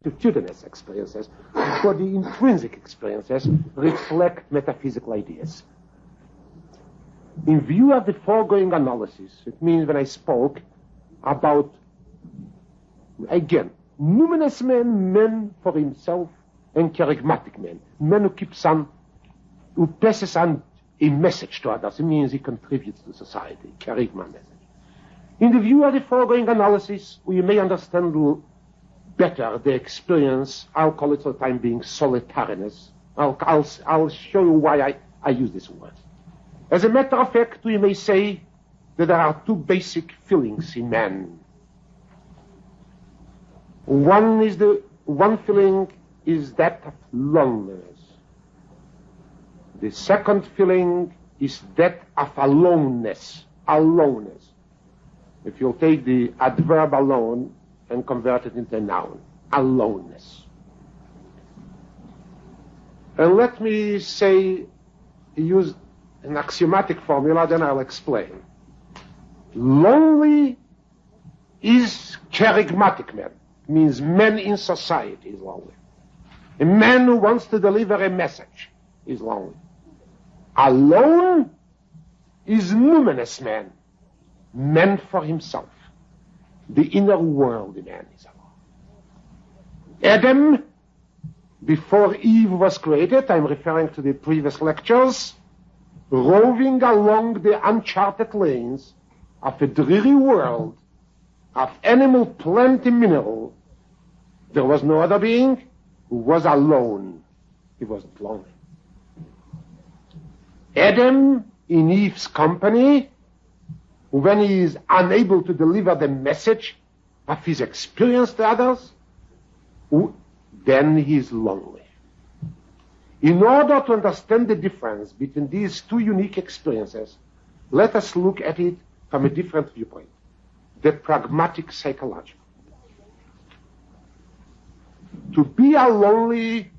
multitudinous experiences, but the intrinsic experiences reflect metaphysical ideas. In view of the foregoing analysis, it means when I spoke about, again, Numinous Man, man for himself, and Kerygmatic Man, man who keeps on, who passes on a message to others. It means he contributes to society, Kerygma message. In the view of the foregoing analysis, we may understand better the experience, I'll call it for the time being solitariness. I'll show you why I use this word. As a matter of fact, we may say that there are two basic feelings in man. One feeling is that of loneliness. The second feeling is that of aloneness. Aloneness. If you'll take the adverb alone and convert it into a noun, aloneness. And let me say, use an axiomatic formula, then I'll explain. Lonely is Kerygmatic Man. Means man in society is lonely. A man who wants to deliver a message is lonely. Alone is Numinous Man. Man for himself. The inner world in man is alone. Adam, before Eve was created, I'm referring to the previous lectures, roving along the uncharted lanes of a dreary world of animal, plant, and mineral, there was no other being who was alone. He wasn't lonely. Adam, in Eve's company, when he is unable to deliver the message of his experience to others, then he is lonely. In order to understand the difference between these two unique experiences, let us look at it from a different viewpoint. The pragmatic psychological. To be lonely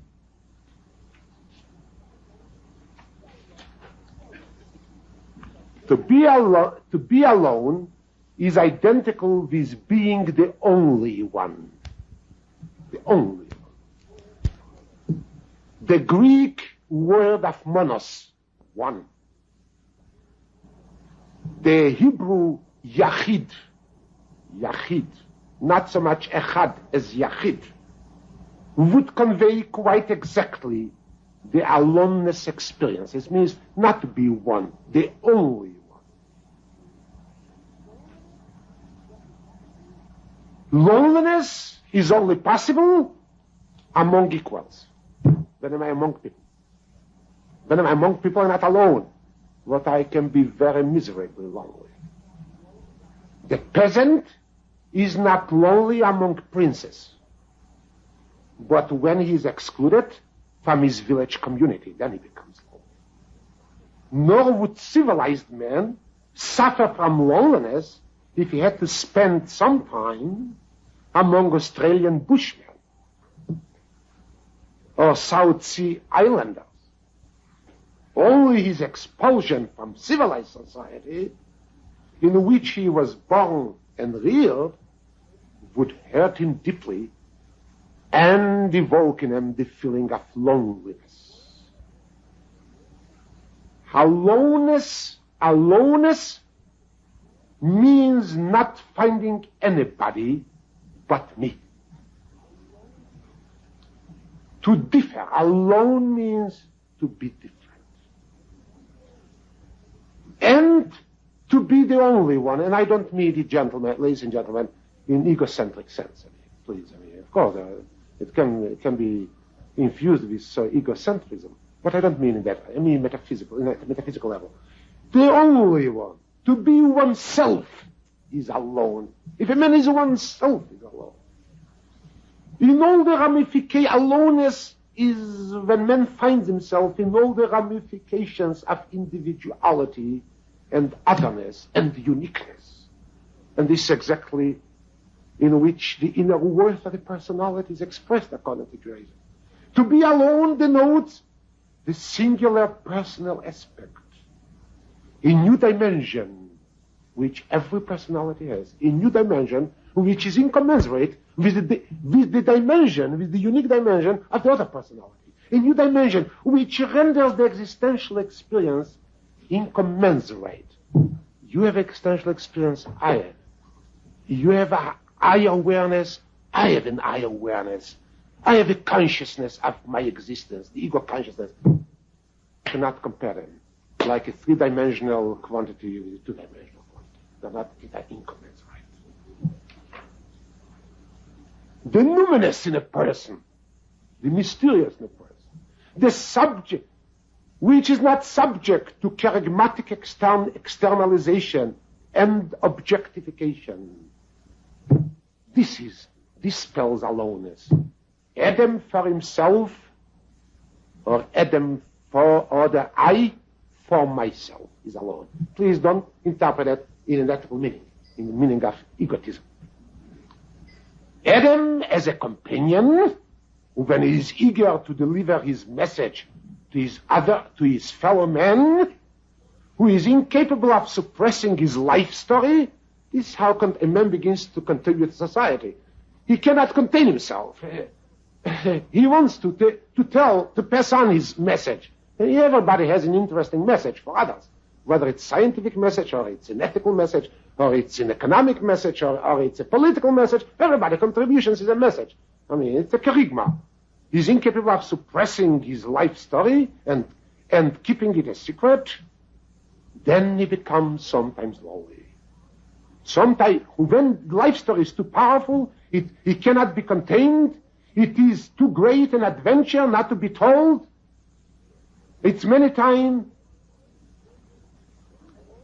to be alone is identical with being the only one. The only one. The Greek word of monos, one. The Hebrew yachid, not so much echad as yachid, would convey quite exactly the aloneness experience. It means not to be one, the only one. Loneliness is only possible among equals. When am I among people? When I'm among people, I'm not alone, but I can be very miserably lonely. The peasant is not lonely among princes, but when he is excluded from his village community, then he becomes lonely. Nor would civilized man suffer from loneliness if he had to spend some time among Australian bushmen or South Sea islanders. Only his expulsion from civilized society, in which he was born and reared, would hurt him deeply and evoke in him the feeling of loneliness. Aloneness means not finding anybody but me. To differ, alone means to be different. And to be the only one, and I don't mean it, gentlemen, ladies and gentlemen, in egocentric sense. Please, of course, it can be infused with egocentrism, but I don't mean in that way. I mean metaphysical, in a metaphysical level. The only one, to be oneself, is alone. If a man is oneself, is alone. In all the ramifications, aloneness is when man finds himself in all the ramifications of individuality and otherness and uniqueness. And this is exactly in which the inner worth of the personality is expressed according to Judaism. To be alone denotes the singular personal aspect, a new dimension which every personality has, a new dimension which is incommensurate with the dimension, with the unique dimension of the other personality. A new dimension which renders the existential experience incommensurate. You have existential experience, I have. You have a higher awareness, I have an higher awareness. I have a consciousness of my existence, the ego consciousness. Cannot compare them. Like a three-dimensional quantity with a two-dimensional quantity. They're incommensurate. The numinous in a person, the mysterious in a person, the subject, which is not subject to kerygmatic externalization and objectification. This spells aloneness. Adam for himself, or Adam or the I for myself is alone. Please don't interpret it in an ethical meaning, in the meaning of egotism. Adam as a companion, when he is eager to deliver his message to his fellow man, who is incapable of suppressing his life story, this is how a man begins to contribute to society. He cannot contain himself. He wants to pass on his message. Everybody has an interesting message for others, whether it's a scientific message, or it's an ethical message, or it's an economic message, or it's a political message. Everybody's contributions is a message. I mean, it's a kerygma. He's incapable of suppressing his life story and keeping it a secret. Then he becomes sometimes lonely. Sometimes, when life story is too powerful, it cannot be contained. It is too great an adventure not to be told. It's many time,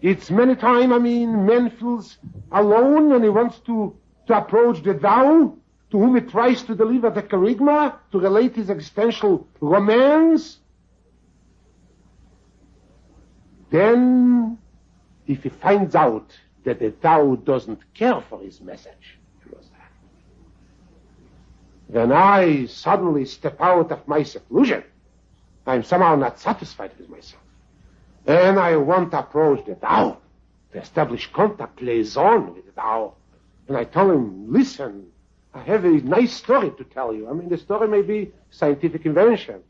man feels alone and he wants to approach the Tao, to whom he tries to deliver the kerygma, to relate his existential romance. Then, if he finds out that the Tao doesn't care for his message, when I suddenly step out of my seclusion, I'm somehow not satisfied with myself. And I want to approach the Tao, to establish contact, liaison with the Tao. And I tell him, listen, I have a nice story to tell you. I mean, the story may be scientific invention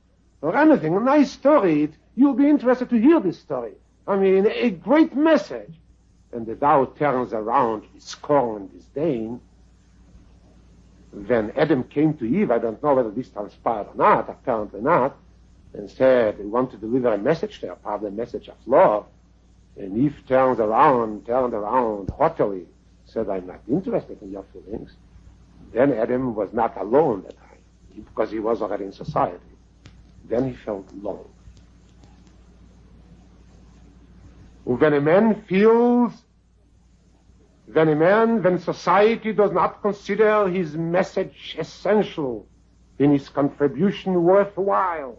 or anything, a nice story. You'll be interested to hear this story. I mean, a great message. And the Tao turns around with scorn and disdain. When Adam came to Eve, I don't know whether this transpired or not, apparently not, and said he wanted to deliver a message to her, probably a message of love. And Eve turned around haughtily, said, I'm not interested in your feelings. Then Adam was not alone that time, because he was already in society. Then he felt alone. When society does not consider his message essential, in his contribution worthwhile,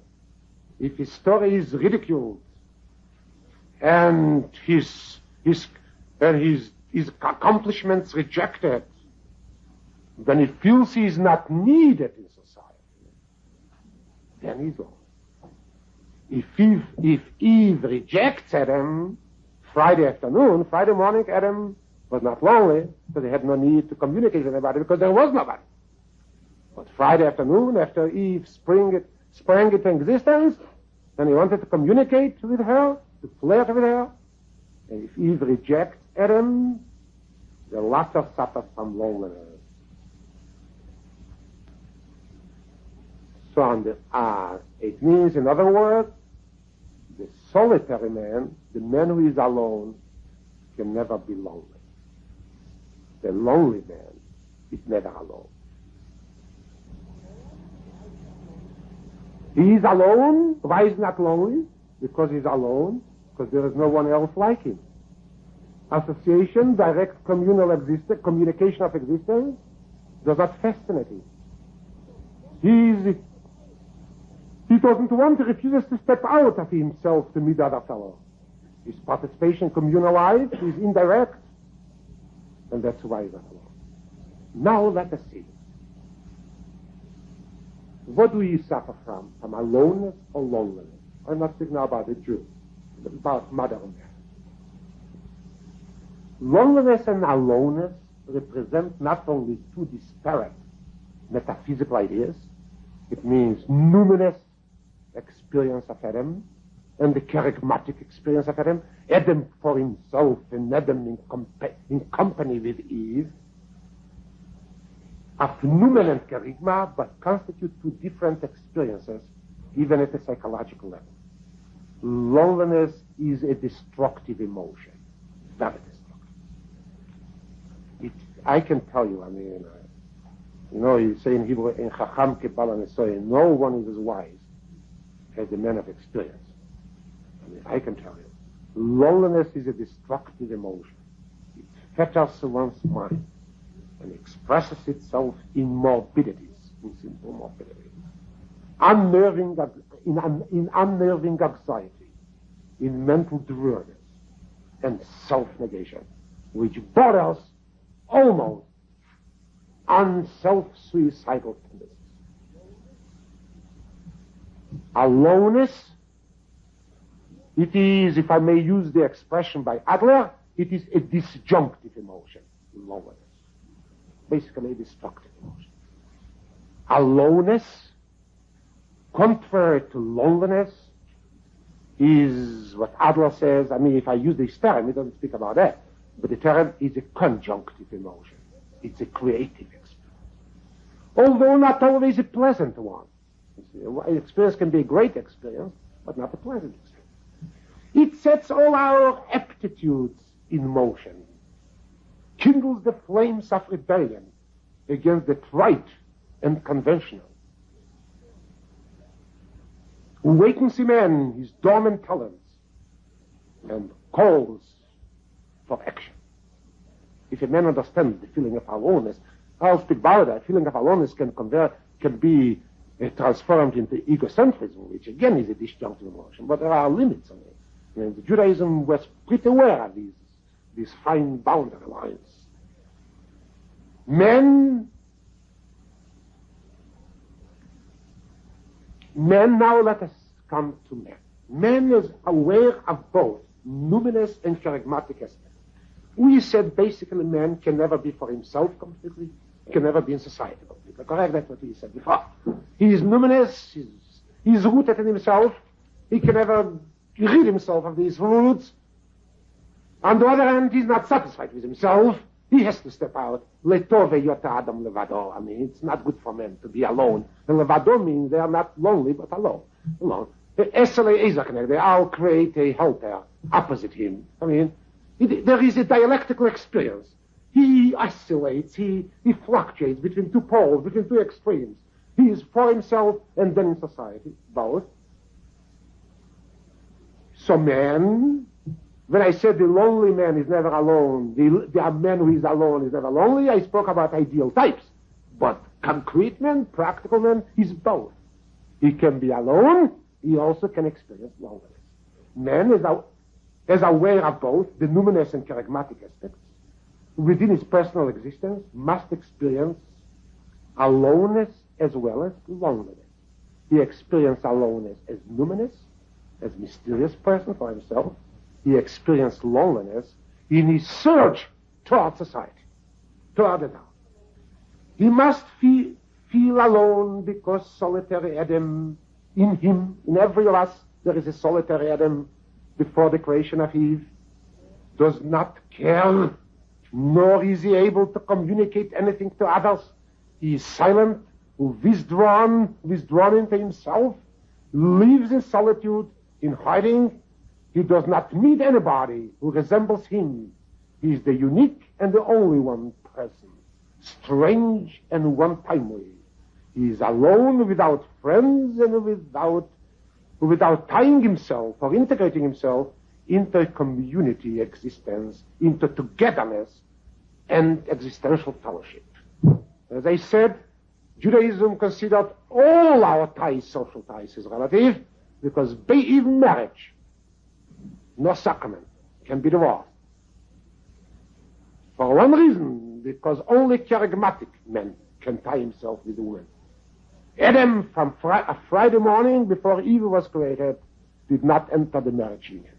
if his story is ridiculed, and his accomplishments rejected, when he feels he is not needed in society, then he's lost. If Eve rejects Adam, Friday morning, Adam was not lonely, because he had no need to communicate with anybody, because there was nobody. But Friday afternoon, after Eve sprang into existence, and he wanted to communicate with her, to flirt with her, and if Eve rejects Adam, the latter suffers from loneliness. So it means, in other words, the solitary man, the man who is alone, can never be lonely. The lonely man is never alone. He is alone. Why is he not lonely? Because he's alone, because there is no one else like him. Association, direct communication of existence, does not fascinate him. He doesn't want, he refuses to step out of himself to meet other fellows. His participation in communal life is indirect, and that's why he's not alone. Now let us see. What do you suffer from? From aloneness or loneliness? I'm not speaking now about the Jew, but about modern man. Loneliness and aloneness represent not only two disparate metaphysical ideas. It means numinous experience of Adam and the kerygmatic experience of Adam. Adam for himself and Adam in company with Eve. Of numen and kerygma, but constitute two different experiences, even at a psychological level. Loneliness is a destructive emotion. Very destructive. I can tell you, you say in Hebrew, in Chacham Kebala Nesoy, no one is as wise as the man of experience. I can tell you. Loneliness is a destructive emotion. It fetters one's mind and expresses itself in morbidities, in simple morbidities. In unnerving anxiety, in mental dreariness, and self-negation, which borders almost on self-suicidal tendencies. Aloneness, it is, if I may use the expression by Adler, it is a disjunctive emotion, loneliness. Basically a destructive emotion. Aloneness, contrary to loneliness, is what Adler says. If I use this term, it doesn't speak about that, but the term is a conjunctive emotion. It's a creative experience. Although not always a pleasant one. An experience can be a great experience, but not a pleasant experience. It sets all our aptitudes in motion, kindles the flames of rebellion against the trite and conventional, awakens in man his dormant talents and calls for action. If a man understands the feeling of aloneness, I'll speak about that. Feeling of aloneness can be transformed into egocentrism, which again is a disjunctive emotion, but there are limits on it. Judaism was pretty aware of these fine boundary lines. Men, now let us come to man. Man is aware of both numinous and kerygmatic aspects. We said basically man can never be for himself completely, can never be in society completely. Correct? That's what we said before. He is numinous, he's rooted in himself, he can never rid himself of these roots. On the other hand, he's not satisfied with himself. He has to step out. Letove yota adam levado. It's not good for men to be alone. And levado means they are not lonely, but alone. I'll create a helper opposite him. There is a dialectical experience. He oscillates, he fluctuates between two poles, between two extremes. He is for himself and then in society, both. So man, when I said the lonely man is never alone, the man who is alone is never lonely, I spoke about ideal types. But concrete man, practical man, is both. He can be alone, he also can experience loneliness. Man is aware of both the numinous and kerygmatic aspects. Within his personal existence, must experience aloneness as well as loneliness. He experiences aloneness as numinous, as mysterious person for himself. He experienced loneliness in his search toward society, toward the now. He must feel alone because solitary Adam in him, in every of us, there is a solitary Adam before the creation of Eve, does not care, nor is he able to communicate anything to others. He is silent, withdrawn into himself, lives in solitude, in hiding. He does not meet anybody who resembles him. He is the unique and the only one person, strange and one-timely. He is alone, without friends, and without tying himself or integrating himself into a community existence, into togetherness and existential fellowship. As I said, Judaism considered all our ties, social ties, as relative, because even marriage, no sacrament, can be divorced. For one reason, because only kerygmatic men can tie himself with a woman. Adam, from a Friday morning before Eve was created, did not enter the marriage union.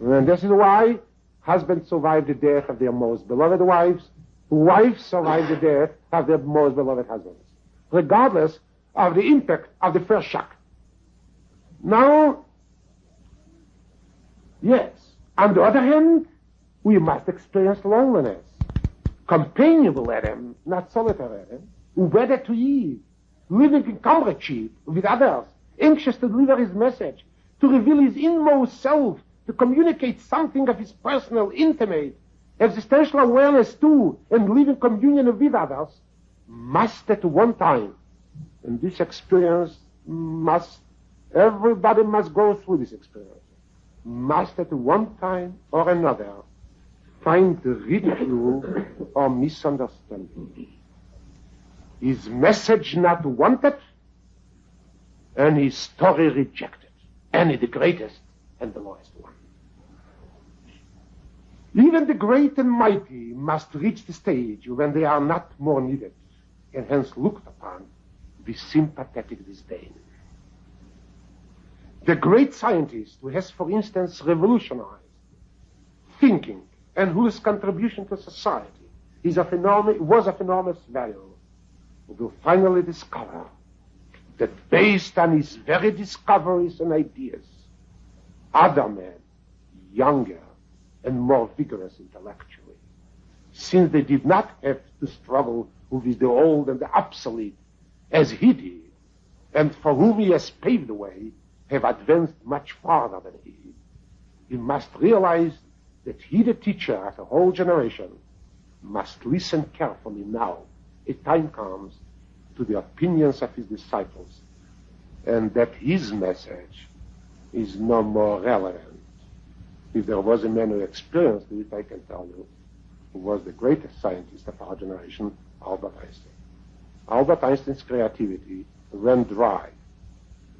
And this is why husbands survive the death of their most beloved wives, wives survive the death of their most beloved husbands, regardless of the impact of the first shock. Now, yes, on the other hand, we must experience loneliness, companionable Adam, not solitary Adam, wedded to Eve, living in comradeship with others, anxious to deliver his message, to reveal his inmost self, to communicate something of his personal, intimate, existential awareness too, and live in communion with others, must at one time, and this experience must, everybody must go through this experience, must at one time or another find ridicule or misunderstanding. His message not wanted, and his story rejected, and the greatest and the lowest one. Even the great and mighty must reach the stage when they are not more needed, and hence looked upon with sympathetic disdain. The great scientist who has, for instance, revolutionized thinking and whose contribution to society was of enormous value, will finally discover that based on his very discoveries and ideas, other men, younger and more vigorous intellectually, since they did not have to struggle with the old and the obsolete as he did, and for whom he has paved the way, have advanced much farther than he. He must realize that he, the teacher of a whole generation, must listen carefully now. A time comes to the opinions of his disciples, and that his message is no more relevant. If there was a man who experienced it, I can tell you, who was the greatest scientist of our generation, Albert Einstein. Albert Einstein's creativity ran dry.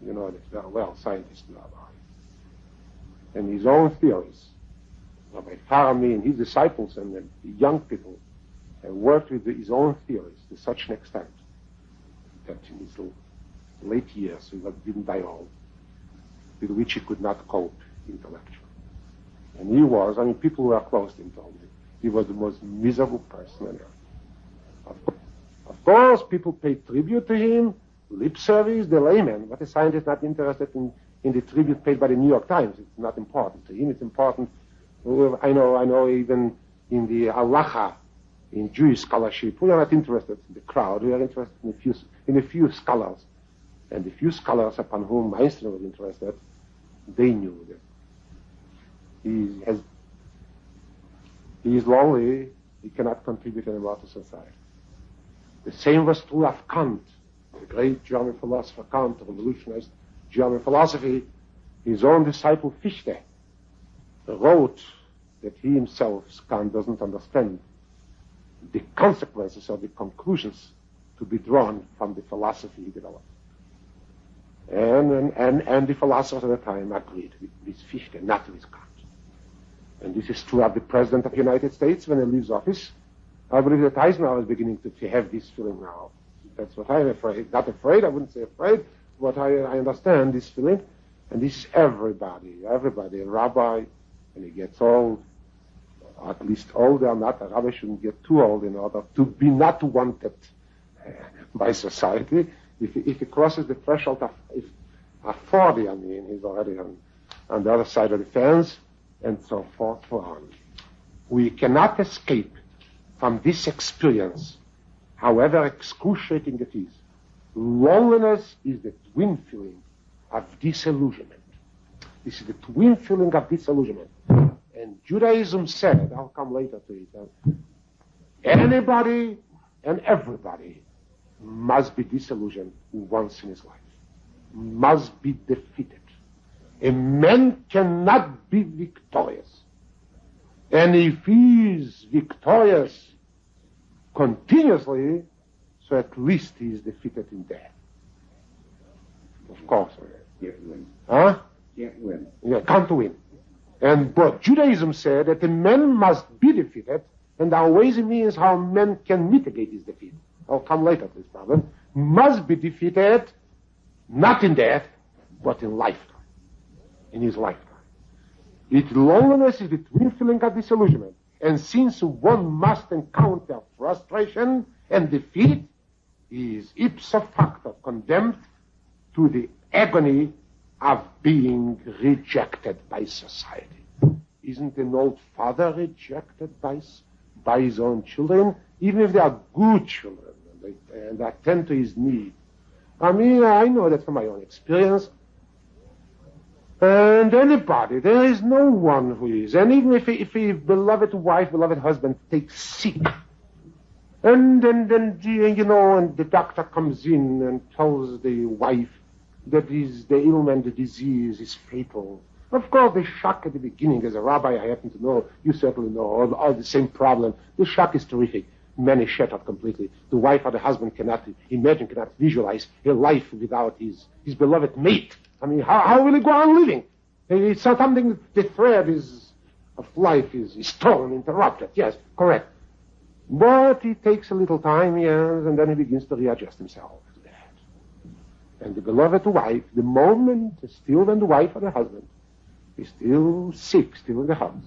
You know that very well, scientists know about it. And his own theories, Rabbi Faraday and his disciples and the young people have worked with his own theories to such an extent that in his late years he didn't die old, with which he could not cope intellectually. And he was, people who are close to him told me, he was the most miserable person on earth. Of course, people paid tribute to him, lip service, the layman, but the scientist is not interested in the tribute paid by the New York Times. It's not important to him. It's important. I know even in the halacha, in Jewish scholarship, we are not interested in the crowd. We are interested in a few scholars. And the few scholars upon whom Einstein was interested, they knew that he is lonely, he cannot contribute anymore to society. The same was true of Kant, the great German philosopher Kant, revolutionized German philosophy. His own disciple Fichte wrote that he himself, Kant, doesn't understand the consequences or the conclusions to be drawn from the philosophy he developed. And the philosophers at the time agreed with Fichte, not with Kant. And this is true of the President of the United States when he leaves office. I believe that Eisenhower is beginning to have this feeling now. That's what I'm afraid. Not afraid, I wouldn't say afraid, but I understand this feeling. And this is everybody, a rabbi, when he gets old, at least older, not a rabbi shouldn't get too old in order to be not wanted by society. If he crosses the threshold of 40, he's already on the other side of the fence, and so forth, so on. We cannot escape from this experience, however excruciating it is. Loneliness is the twin feeling of disillusionment. This is the twin feeling of disillusionment. And Judaism said, I'll come later to it, anybody and everybody must be disillusioned once in his life, must be defeated. A man cannot be victorious. And if he is victorious continuously, so at least he is defeated in death. Of course. Can't win. Huh? Can't win. Yeah, can't win. But Judaism said that a man must be defeated, and there are ways and means how men can mitigate his defeat. I'll come later to this problem. Must be defeated, not in death, but in lifetime. In his lifetime. Loneliness is the twin feeling of disillusionment. And since one must encounter frustration and defeat, he is ipso facto condemned to the agony of being rejected by society. Isn't an old father rejected by his own children, even if they are good children and they attend to his need? I mean, I know that from my own experience. And anybody, there is no one who is. And even if a beloved wife, beloved husband takes sick, and then and the doctor comes in and tells the wife that the ailment, the disease is fatal. Of course, the shock at the beginning, as a rabbi, I happen to know, you certainly know, all the same problem. The shock is terrific. Men is shattered completely. The wife or the husband cannot imagine, cannot visualize her life without his beloved mate. I mean, how will he go on living? It's something, the thread of life is torn, interrupted. Yes, correct. But it takes a little time, yes, and then he begins to readjust himself to that. And the beloved wife, the moment, still when the wife or the husband is still sick, still in the house,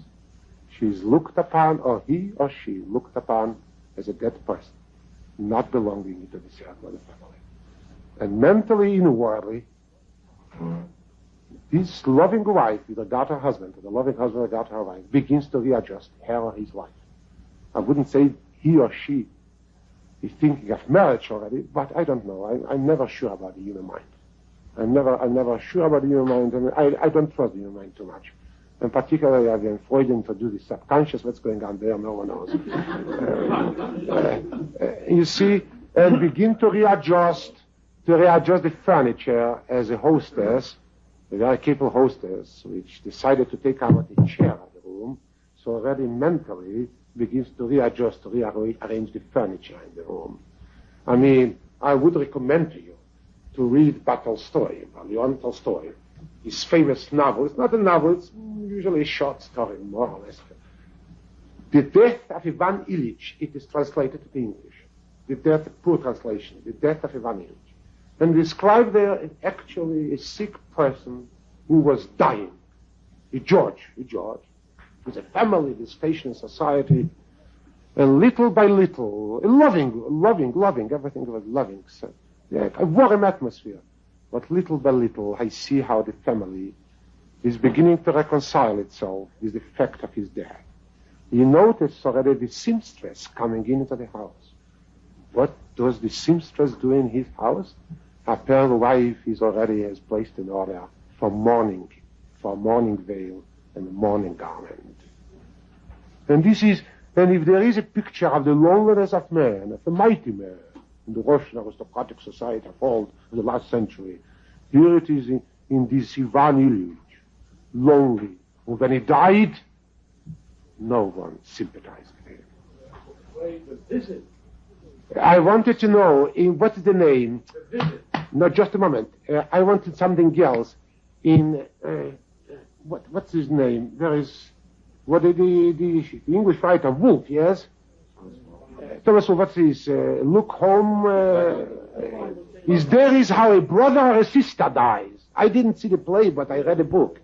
she's looked upon, or he or she looked upon as a dead person, not belonging to the circle of the family. And mentally, inwardly, this loving wife with regard to her husband, and the loving husband with regard to her wife, begins to readjust her or his life. I wouldn't say he or she is thinking of marriage already, but I don't know. I'm never sure about the human mind. I'm never sure about the human mind, and I don't trust the human mind too much. And particularly, when Freud introduced the subconscious, what's going on there, no one knows. You see, and begin to readjust the furniture as a hostess, a very capable hostess, which decided to take out a chair of the room, so already mentally begins to readjust, to rearrange the furniture in the room. I mean, I would recommend to you to read Tolstoy, Leon Tolstoy, his famous novel. It's not a novel, it's usually a short story, more or less. The Death of Ivan Ilyich, it is translated to English. The death, poor translation, The Death of Ivan Ilyich. And described there actually a sick person who was dying. A George, with a family, with station in society, and little by little, loving, everything was loving. So, yeah, a warm atmosphere. But little by little, I see how the family is beginning to reconcile itself with the fact of his death. You notice already the seamstress coming into the house. What does the seamstress do in his house? Her pale wife has placed in order for mourning veil and a mourning garment. And if there is a picture of the loneliness of man, of the mighty man, in the Russian aristocratic society of all the last century, here it is in this Ivan Ilyich, lonely. And when he died, no one sympathized with him. Wait, the visit. I wanted to know, what is the name? The visit. No, just a moment. I wanted something else. What's his name? There is, the English writer, Wolfe, yes? Thomas Wolfe, what's his, Look Home, there is how a brother or a sister dies. I didn't see the play, but I read a book.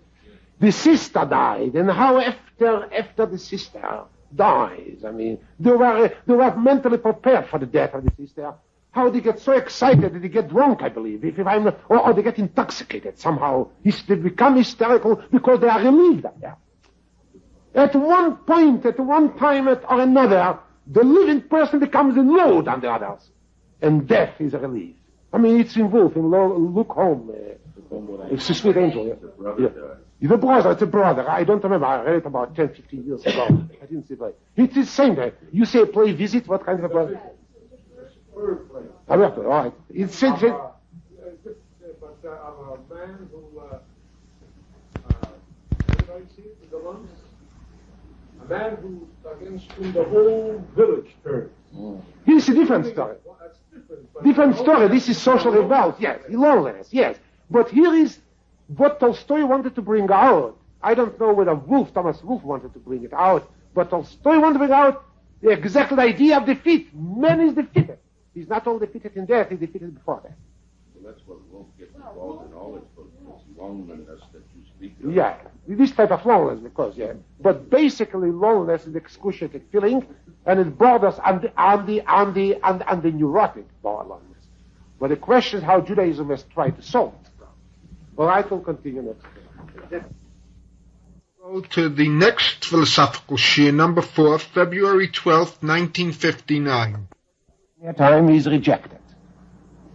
The sister died, and how after the sister dies, I mean, they were mentally prepared for the death of the sister. How they get so excited that they get drunk, I believe, or they get intoxicated somehow. They become hysterical because they are relieved of that. At one point, at one time or another, the living person becomes a load on the others, and death is a relief. I mean, it's involved in Look Home. It's a sweet angel. Yeah. It's a brother. I don't remember. I read it about 10, 15 years ago. I didn't see the play. It's the same day. You say play Visit, what kind of a play? All right. It's said. But a man who, everybody see it, the lungs? A man who, against whom the whole village turns. This is a different story. Well, that's different. Different story. This is social revolt, yes. Loneliness, yes. But here is what Tolstoy wanted to bring out. I don't know whether Thomas Wolfe wanted to bring it out, but Tolstoy wanted to bring out the exact idea of defeat. Man is defeated. He's not only defeated in death, he's defeated before death. that's what won't get involved in all its books, this loneliness that you speak of. Yeah, this type of loneliness, because, yeah. But basically, loneliness is the excruciating feeling, and it borders on the neurotic loneliness. But the question is how Judaism has tried to solve it. Well, I will continue next. Go to the next philosophical shir, number 4, February 12th, 1959. At time he is rejected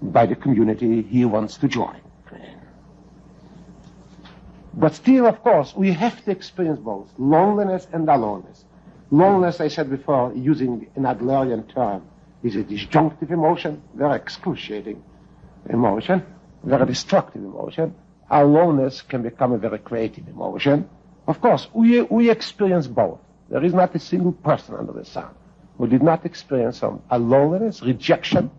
by the community he wants to join. But still, of course, we have to experience both loneliness and aloneness. Loneliness, I said before, using an Adlerian term, is a disjunctive emotion, very excruciating emotion, very destructive emotion. Aloneness can become a very creative emotion. Of course, we experience both. There is not a single person under the sun who did not experience some aloneness, rejection,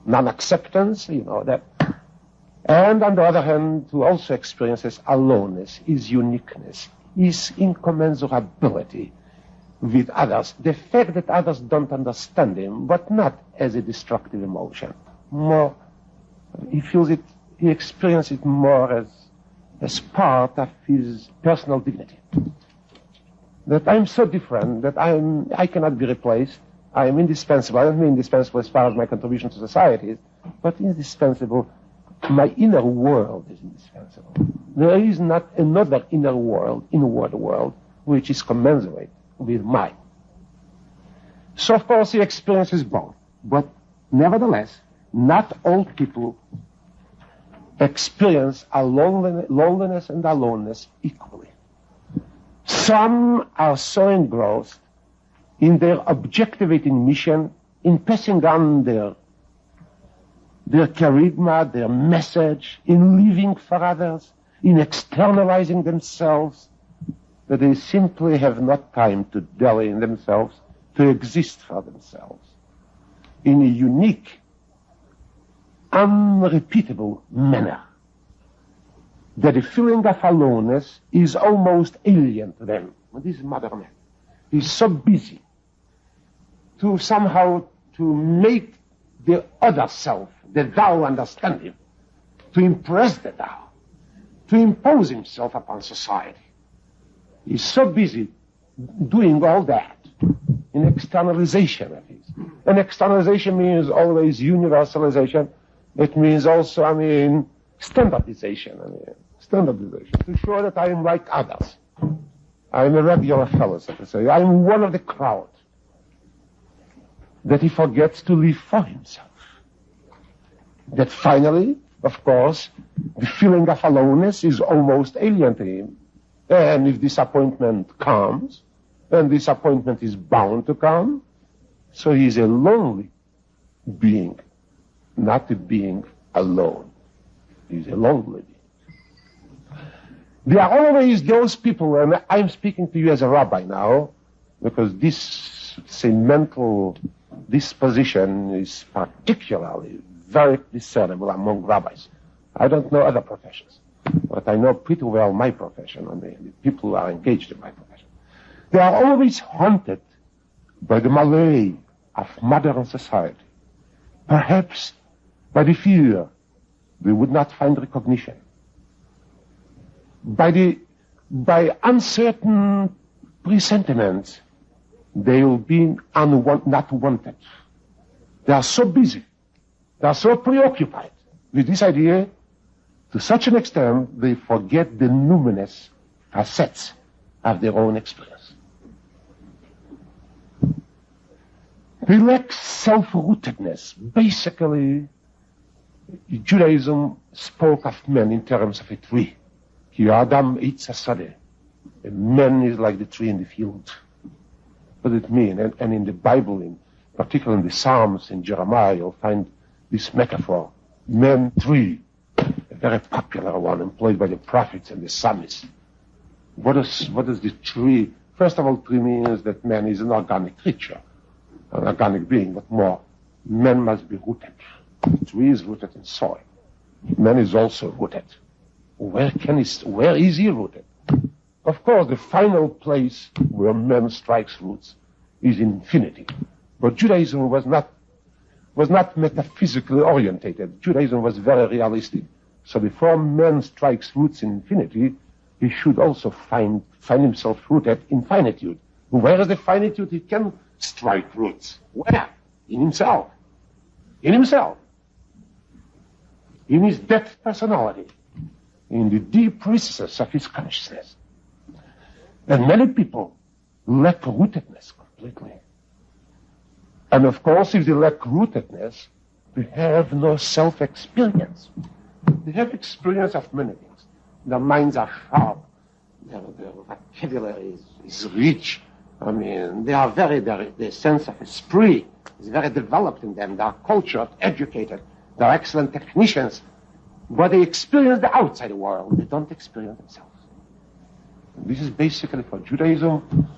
non-acceptance, that. And on the other hand, who also experiences aloneness, his uniqueness, his incommensurability with others, the fact that others don't understand him, but not as a destructive emotion. More, he feels it, he experiences it more as part of his personal dignity. That I'm so different, that I cannot be replaced. I am indispensable. I don't mean indispensable as far as my contribution to society is, but indispensable. My inner world is indispensable. There is not another inward world, which is commensurate with mine. So, of course, he experiences both. But nevertheless, not all people experience loneliness and aloneness equally. Some are so engrossed in their objectivating mission, in passing on their kerygma, their message, in living for others, in externalizing themselves, that they simply have not time to dwell in themselves, to exist for themselves in a unique, unrepeatable manner. That the feeling of aloneness is almost alien to them. And this is modern man. He's so busy to somehow to make the other self, the thou, understand him, to impress the thou, to impose himself upon society. He's so busy doing all that in externalization of his. And externalization means always universalization. It means also, standardization. To show that I am like others. I am a regular fellow, so to say. I am one of the crowd. That he forgets to live for himself. That finally, of course, the feeling of aloneness is almost alien to him. And if disappointment comes, and disappointment is bound to come, so he is a lonely being, not a being alone. He is a lonely being. There are always those people, and I'm speaking to you as a rabbi now, because this, say, mental disposition is particularly very discernible among rabbis. I don't know other professions, but I know pretty well my profession, the people who are engaged in my profession. They are always haunted by the malaise of modern society, perhaps by the fear they would not find recognition, by uncertain presentiments they will be not wanted. They are so busy, they are so preoccupied with this idea, to such an extent they forget the numinous facets of their own experience. They lack self-rootedness. Basically, Judaism spoke of men in terms of a tree. Ki Adam eats a sadeh. A man is like the tree in the field. What does it mean? And in the Bible, particularly in the Psalms, in Jeremiah, you'll find this metaphor. Man, tree. A very popular one employed by the prophets and the psalmists. What does the tree? First of all, tree means that man is an organic creature, an organic being, but more, man must be rooted. The tree is rooted in soil. Man is also rooted. Where is he rooted? Of course, the final place where man strikes roots is in infinity. But Judaism was not was not metaphysically orientated. Judaism was very realistic. So before man strikes roots in infinity, he should also find himself rooted in finitude. Where is the finitude? He can strike roots. Where? In himself. In himself. In his depth personality. In the deep recesses of his consciousness. And many people lack rootedness completely. And of course, if they lack rootedness, they have no self-experience. They have experience of many things. Their minds are sharp. Their vocabulary is rich. I mean, their sense of esprit is very developed in them. They are cultured, educated. They are excellent technicians. But they experience the outside world. They don't experience themselves. And this is basically for Judaism.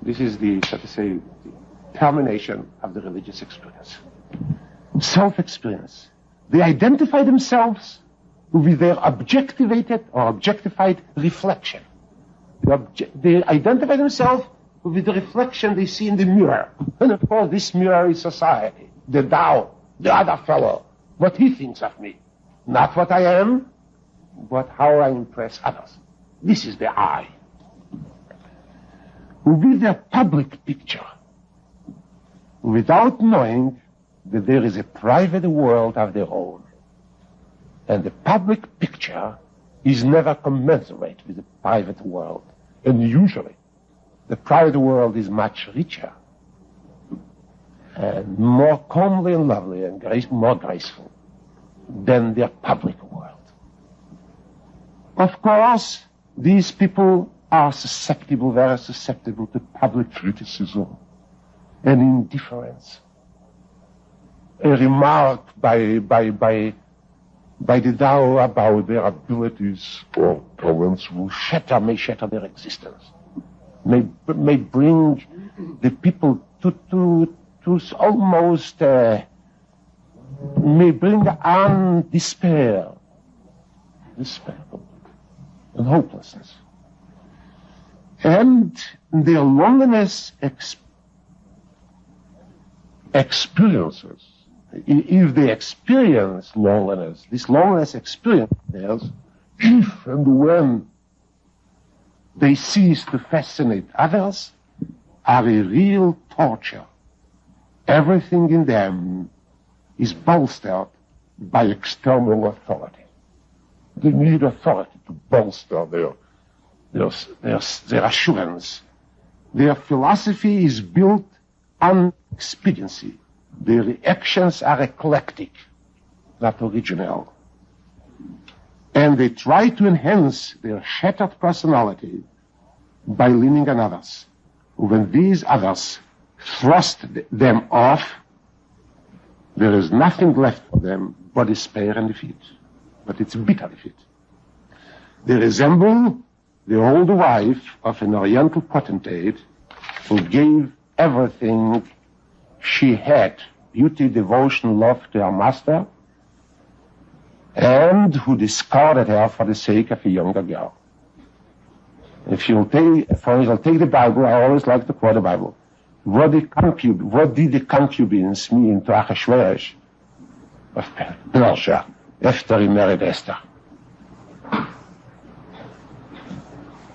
This is the, so to say, the termination of the religious experience. Self-experience. They identify themselves with their objectivated or objectified reflection. They identify themselves with the reflection they see in the mirror. And of course, this mirror is society, the Tao, the other fellow, what he thinks of me. Not what I am, but how I impress others. This is the I. With their public picture, without knowing that there is a private world of their own. And the public picture is never commensurate with the private world. And usually, the private world is much richer and more comely and lovely and more graceful than their public world. Of course, these people are very susceptible to public criticism and indifference. A remark by the Tao about their abilities or talents may shatter their existence, may bring the people to almost, may bring on despair and hopelessness. And their loneliness experiences, if they experience loneliness, this loneliness experience theirs, if and when they cease to fascinate others, are a real torture. Everything in them is bolstered by external authority. They need authority to bolster their assurance. Their philosophy is built on expediency. Their reactions are eclectic, not original. And they try to enhance their shattered personality by leaning on others. When these others thrust them off, there is nothing left for them but despair and defeat. But it's bitter defeat. They resemble the old wife of an Oriental potentate who gave everything she had, beauty, devotion, love to her master, and who discarded her for the sake of a younger girl. If you'll take the Bible, I always like to quote the Bible. What did the concubines mean to Achashverosh of Persia after he married Esther?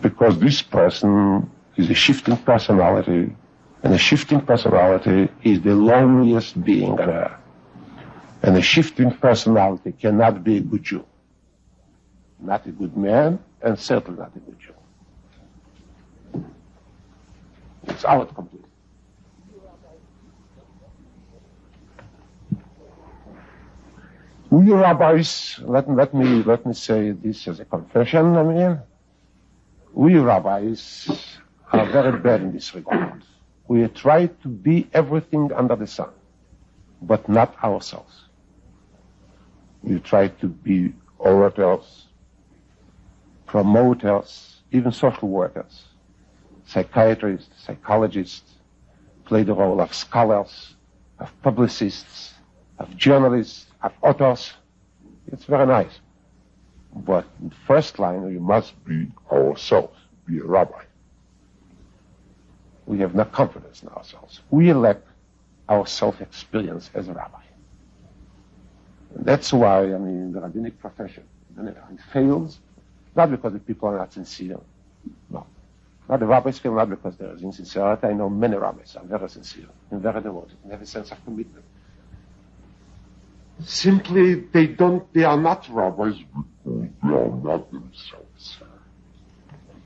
Because this person is a shifting personality, and a shifting personality is the loneliest being on earth. And a shifting personality cannot be a good Jew. Not a good man, and certainly not a good Jew. It's out completely. We rabbis, let me say this as a confession, we rabbis are very bad in this regard. We try to be everything under the sun, but not ourselves. We try to be orators, promoters, even social workers, psychiatrists, psychologists, play the role of scholars, of publicists, of journalists, of authors. It's very nice. But in the first line, we must be ourselves, be a rabbi. We have no confidence in ourselves. We elect our self-experience as a rabbi. That's why, I mean, the rabbinic profession it fails, not because the people are not sincere. No. Not the rabbis fail not because there is insincerity. I know many rabbis are very sincere and very devoted and have a sense of commitment. Simply, they are not rabbis because they are not themselves.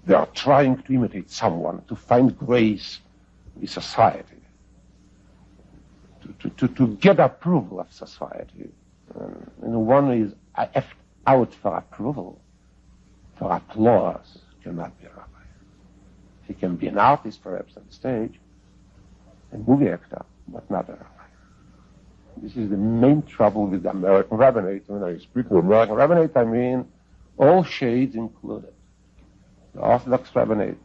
They are trying to imitate someone, to find grace in society, to get approval of society. And one is out for approval, for applause, cannot be a rabbi. He can be an artist, perhaps, on the stage, a movie actor, but not a rabbi. This is the main trouble with the American Rabbinate. When I speak of American Rabbinate, I mean all shades included. The Orthodox Rabbinate,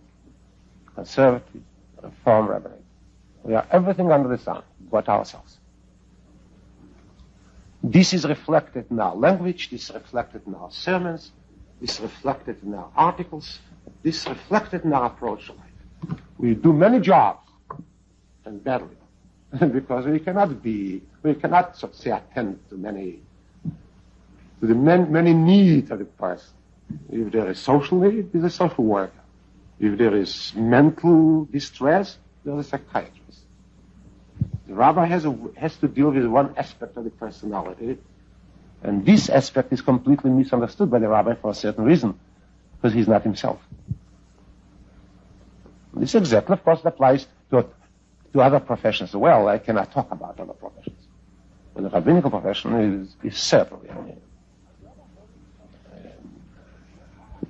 Conservative, Reform Rabbinate. We are everything under the sun, but ourselves. This is reflected in our language, this is reflected in our sermons, this is reflected in our articles, this is reflected in our approach to life. We do many jobs, and badly, because we cannot, so to say, attend to the many needs of the person. If there is social need, there's a social worker. If there is mental distress, there's a psychiatrist. The rabbi has to deal with one aspect of the personality, and this aspect is completely misunderstood by the rabbi for a certain reason, because he's not himself. This exactly, of course, applies to other professions as well. I cannot talk about other professions. But the rabbinical profession is certainly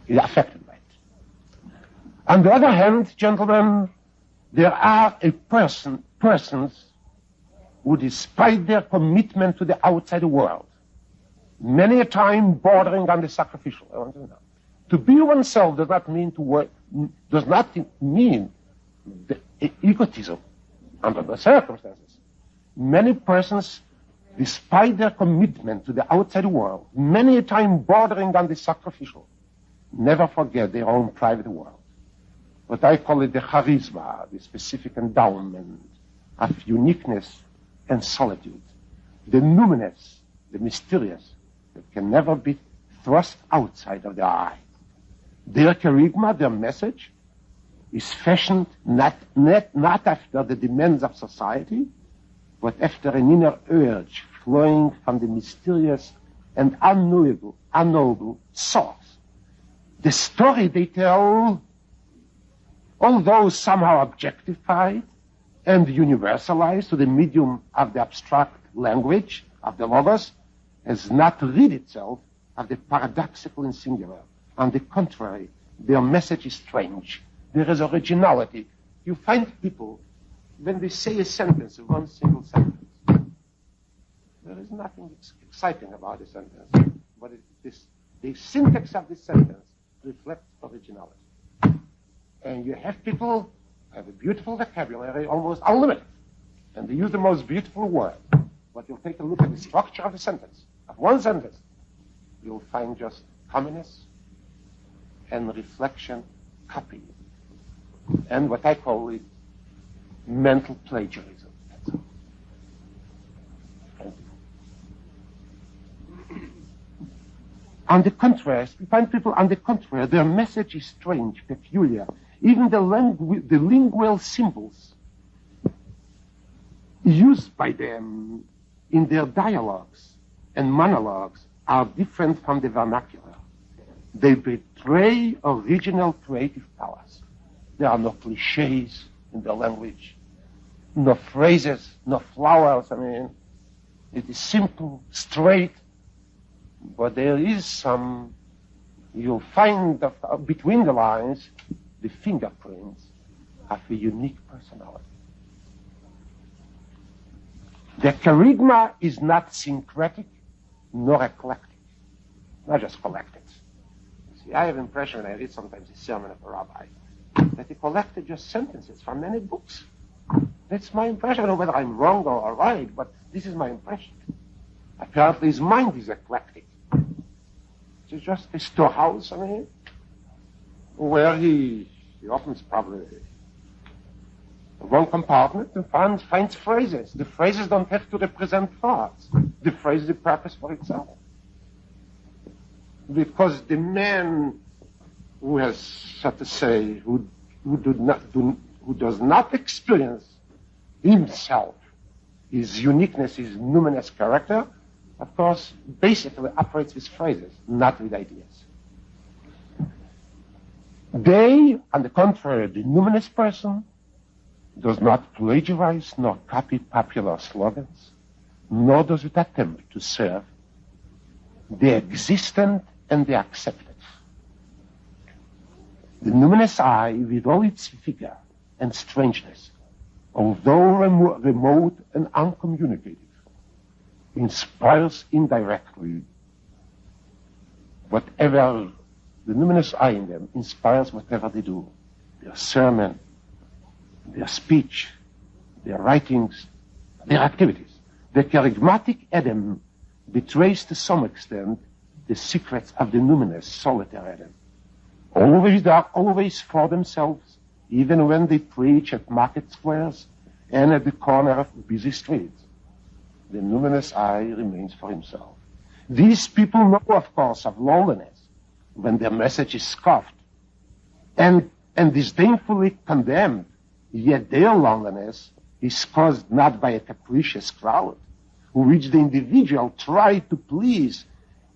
is affected by it. On the other hand, gentlemen, there are persons who, despite their commitment to the outside world, many a time bordering on the sacrificial. I want to know. To be oneself does not mean to work, does not mean the egotism under the circumstances. Many persons, despite their commitment to the outside world, many a time bordering on the sacrificial, never forget their own private world. What I call it the charisma, the specific endowment of uniqueness and solitude. The numinous, the mysterious, that can never be thrust outside of the eye. Their kerygma, their message, is fashioned not after the demands of society, but after an inner urge flowing from the mysterious and unknowable source. The story they tell, although somehow objectified and universalized to the medium of the abstract language of the logos, has not rid itself of the paradoxical and singular. On the contrary, their message is strange. There is originality. You find people, when they say a sentence, one single sentence, there is nothing exciting about the sentence, but the syntax of the sentence reflects originality. And you have people have a beautiful vocabulary, almost unlimited, and they use the most beautiful word. But you'll take a look at the structure of the sentence, of one sentence, you'll find just comminess and reflection, copy, and what I call it mental plagiarism. That's all. On the contrary, we find people on the contrary, their message is strange, peculiar. Even the lingual symbols used by them in their dialogues and monologues are different from the vernacular. They betray original creative powers. There are no cliches in their language, no phrases, no flowers. I mean, it is simple, straight, but there is some, you'll find between the lines the fingerprints of a unique personality. The kerygma is not syncretic nor eclectic, not just collected. See, I have an impression when I read sometimes a sermon of a rabbi that he collected just sentences from many books. That's my impression. I don't know whether I'm wrong or right, but this is my impression. Apparently his mind is eclectic. It's just a storehouse, I mean, where he often is probably one compartment and finds phrases. The phrases don't have to represent thoughts. The phrase is a purpose for itself. Because the man who has, so to say, who does not experience himself, his uniqueness, his numinous character, of course, basically operates with phrases, not with ideas. They, on the contrary, the numinous person, does not plagiarize nor copy popular slogans, nor does it attempt to serve the existent and the accepted. The numinous I, with all its vigor and strangeness, although remote and uncommunicative, inspires indirectly whatever the numinous I in them inspires whatever they do. Their sermon, their speech, their writings, their activities. The Kerygmatic Adam betrays to some extent the secrets of the numinous solitary Adam. Always dark, always for themselves, even when they preach at market squares and at the corner of busy streets. The numinous I remains for himself. These people know, of course, of loneliness when their message is scoffed and disdainfully condemned, yet their loneliness is caused not by a capricious crowd, which the individual tried to please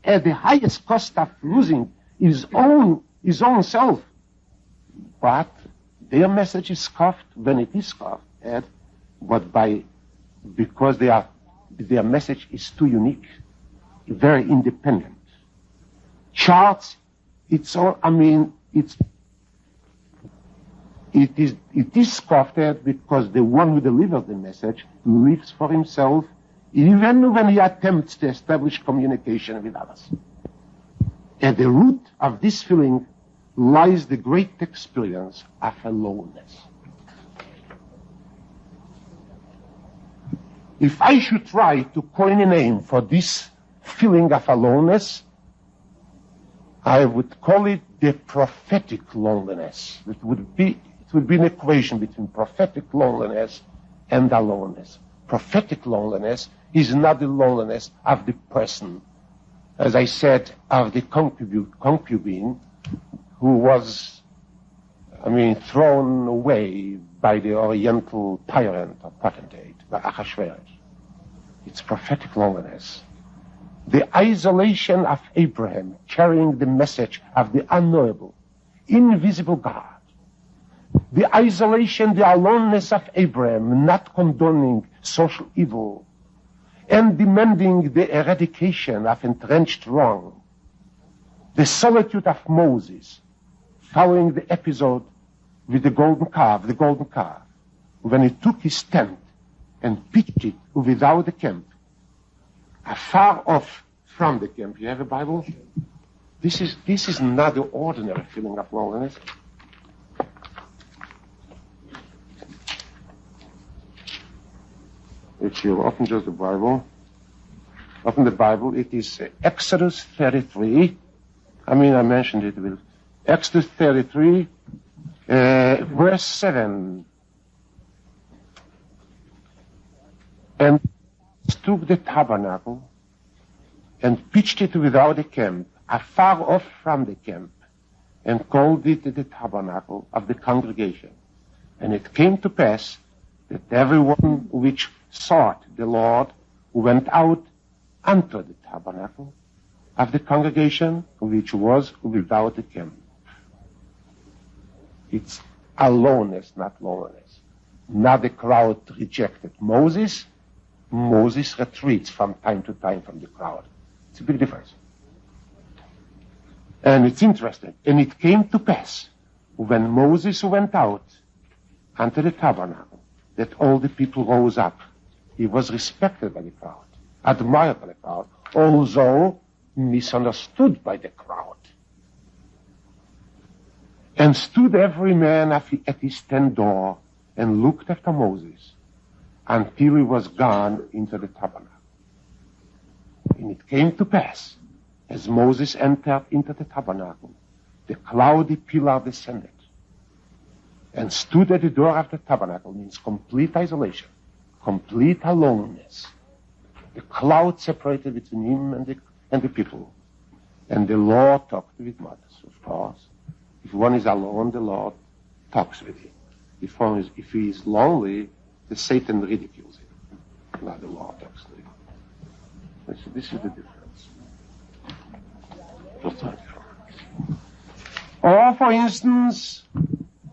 at the highest cost of losing his own self. But their message is scoffed when it is scoffed at, because their message is too unique, very independent. Charts, it is scoffed at because the one who delivers the message lives for himself, even when he attempts to establish communication with others. At the root of this feeling lies the great experience of aloneness. If I should try to coin a name for this feeling of aloneness, I would call it the prophetic loneliness. It would be an equation between prophetic loneliness and aloneness. Prophetic loneliness is not the loneliness of the person, as I said, of the concubine who was, thrown away by the Oriental tyrant or potentate, by Ahasuerus. It's prophetic loneliness. The isolation of Abraham carrying the message of the unknowable, invisible God. The isolation, the aloneness of Abraham, not condoning social evil and demanding the eradication of entrenched wrong. The solitude of Moses, following the episode with the golden calf, when he took his tent and pitched it without the camp, afar off from the camp. You have a Bible? This is not the ordinary feeling of loneliness. If you open just the Bible, it is Exodus 33. I mentioned it with Exodus 33, verse 7. And took the tabernacle and pitched it without a camp, afar off from the camp, and called it the tabernacle of the congregation. And it came to pass that everyone which sought the Lord went out unto the tabernacle of the congregation, which was without the camp. It's aloneness, not loneliness. Not the crowd rejected Moses. Moses retreats from time to time from the crowd. It's a big difference. And it's interesting. And it came to pass, when Moses went out unto the tabernacle, that all the people rose up. He was respected by the crowd, admired by the crowd, although misunderstood by the crowd. And stood every man at his tent door and looked after Moses until he was gone into the tabernacle. And it came to pass, as Moses entered into the tabernacle, the cloudy pillar descended and stood at the door of the tabernacle, means complete isolation, complete aloneness. The cloud separated between him and the people. And the Lord talked with Moses, of course. If one is alone, the Lord talks with him. If he is lonely, the Satan ridicules him. Now the Lord talks to him. This is the difference. Or, for instance,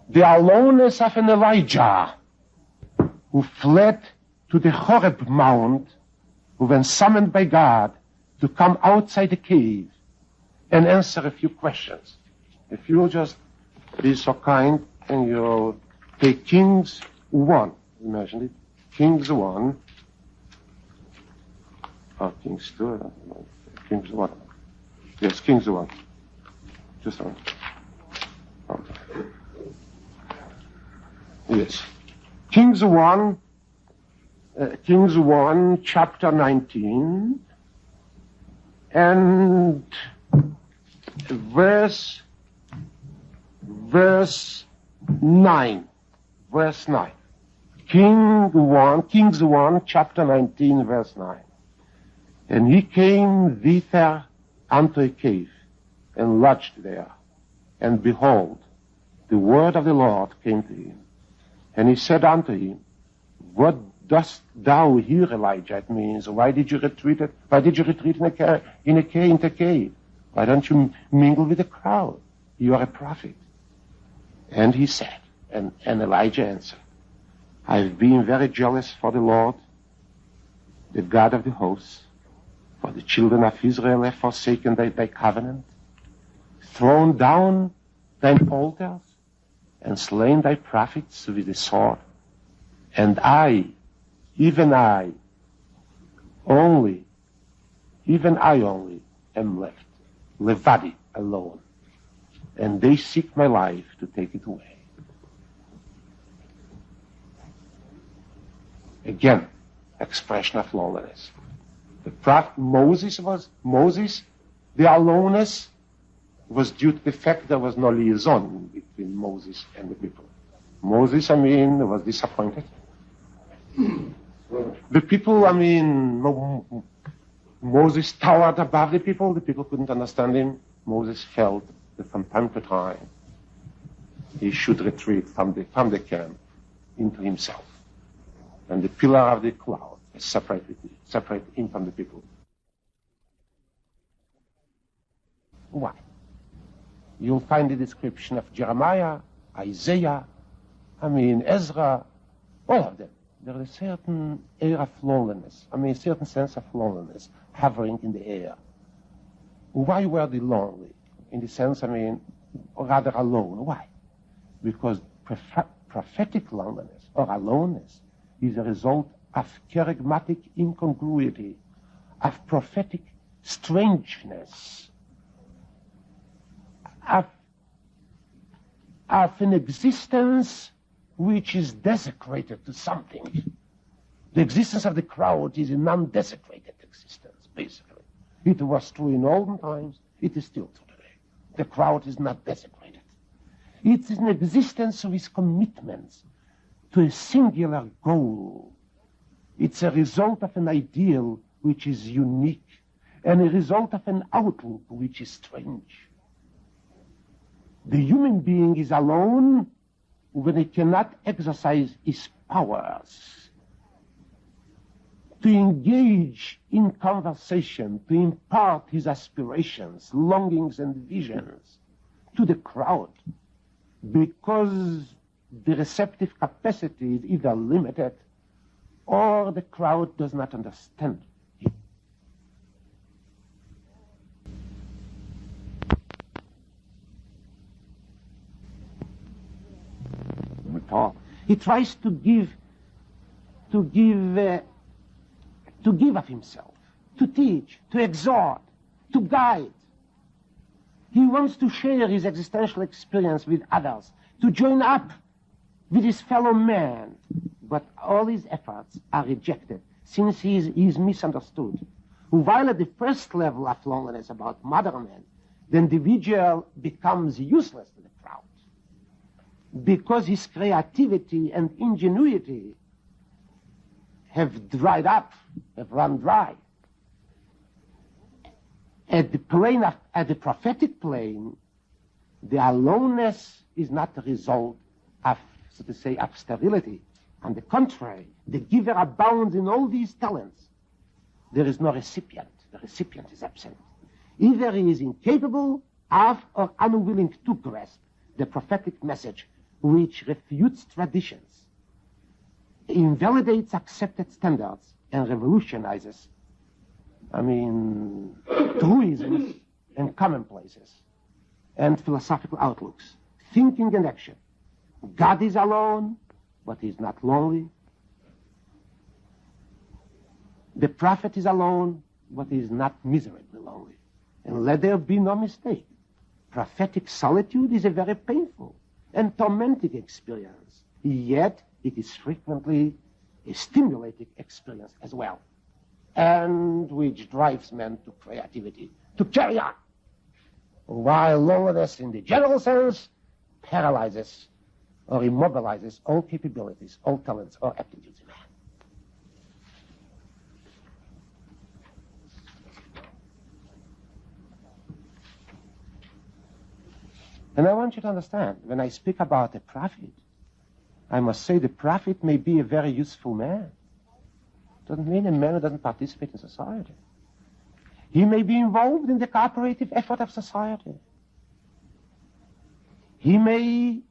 the aloneness of an Elijah who fled to the Horeb Mount, who when summoned by God to come outside the cave and answer a few questions. If you'll just be so kind and you'll take Kings 1, imagine it, Kings 1, or Kings 2, I don't know. Kings 1. Yes, Kings 1. Just one. Okay. Yes. Kings 1, chapter 19, and verse 9. Verse 9. Kings 1, chapter 19, verse 9. And he came thither unto a cave, and lodged there. And behold, the word of the Lord came to him. And he said unto him, what dost thou here, Elijah? It means, why did you retreat in a cave? Why don't you mingle with the crowd? You are a prophet. And he said, and Elijah answered, I've been very jealous for the Lord, the God of the hosts, for the children of Israel have forsaken thy covenant, thrown down thine altars, and slain thy prophets with the sword. And I, even I only, am left, levadi, alone. And they seek my life to take it away. Again, expression of loneliness. The prophet Moses, the aloneness was due to the fact there was no liaison between Moses and the people. Moses, was disappointed. The people, Moses towered above the people couldn't understand him. Moses felt that from time to time he should retreat from the camp into himself. And the pillar of the cloud separate him from the people. Why? You'll find the description of Jeremiah, Isaiah, Ezra, all of them. There is a certain air of loneliness, a certain sense of loneliness hovering in the air. Why were they lonely? In the sense, or rather alone. Why? Because prophetic loneliness or aloneness is a result of kerygmatic incongruity, of prophetic strangeness, of an existence which is desecrated to something. The existence of the crowd is a non-desecrated existence, basically. It was true in olden times, it is still true today. The crowd is not desecrated. It is an existence with commitments to a singular goal. It's a result of an ideal which is unique, and a result of an outlook which is strange. The human being is alone when he cannot exercise his powers to engage in conversation, to impart his aspirations, longings, and visions to the crowd, because the receptive capacity is either limited or the crowd does not understand him. He tries to give of himself, to teach, to exhort, to guide. He wants to share his existential experience with others, to join up with his fellow man. But all his efforts are rejected, since he is misunderstood. While at the first level of loneliness about modern man, the individual becomes useless to the crowd. because his creativity and ingenuity have dried up, have run dry. At the prophetic plane, the aloneness is not the result of, so to say, of sterility. On the contrary, the giver abounds in all these talents. There is no recipient. The recipient is absent. Either he is incapable of or unwilling to grasp the prophetic message, which refutes traditions, invalidates accepted standards, and revolutionizes, truisms and commonplaces and philosophical outlooks, thinking and action. God is alone, but he is not lonely. The prophet is alone, but he is not miserably lonely. And let there be no mistake. Prophetic solitude is a very painful and tormenting experience, yet it is frequently a stimulating experience as well, and which drives men to creativity, to carry on, while loneliness in the general sense paralyzes or immobilizes all capabilities, all talents, or aptitudes in man. And I want you to understand, when I speak about a prophet, I must say the prophet may be a very useful man. Doesn't mean a man who doesn't participate in society. He may be involved in the cooperative effort of society. He may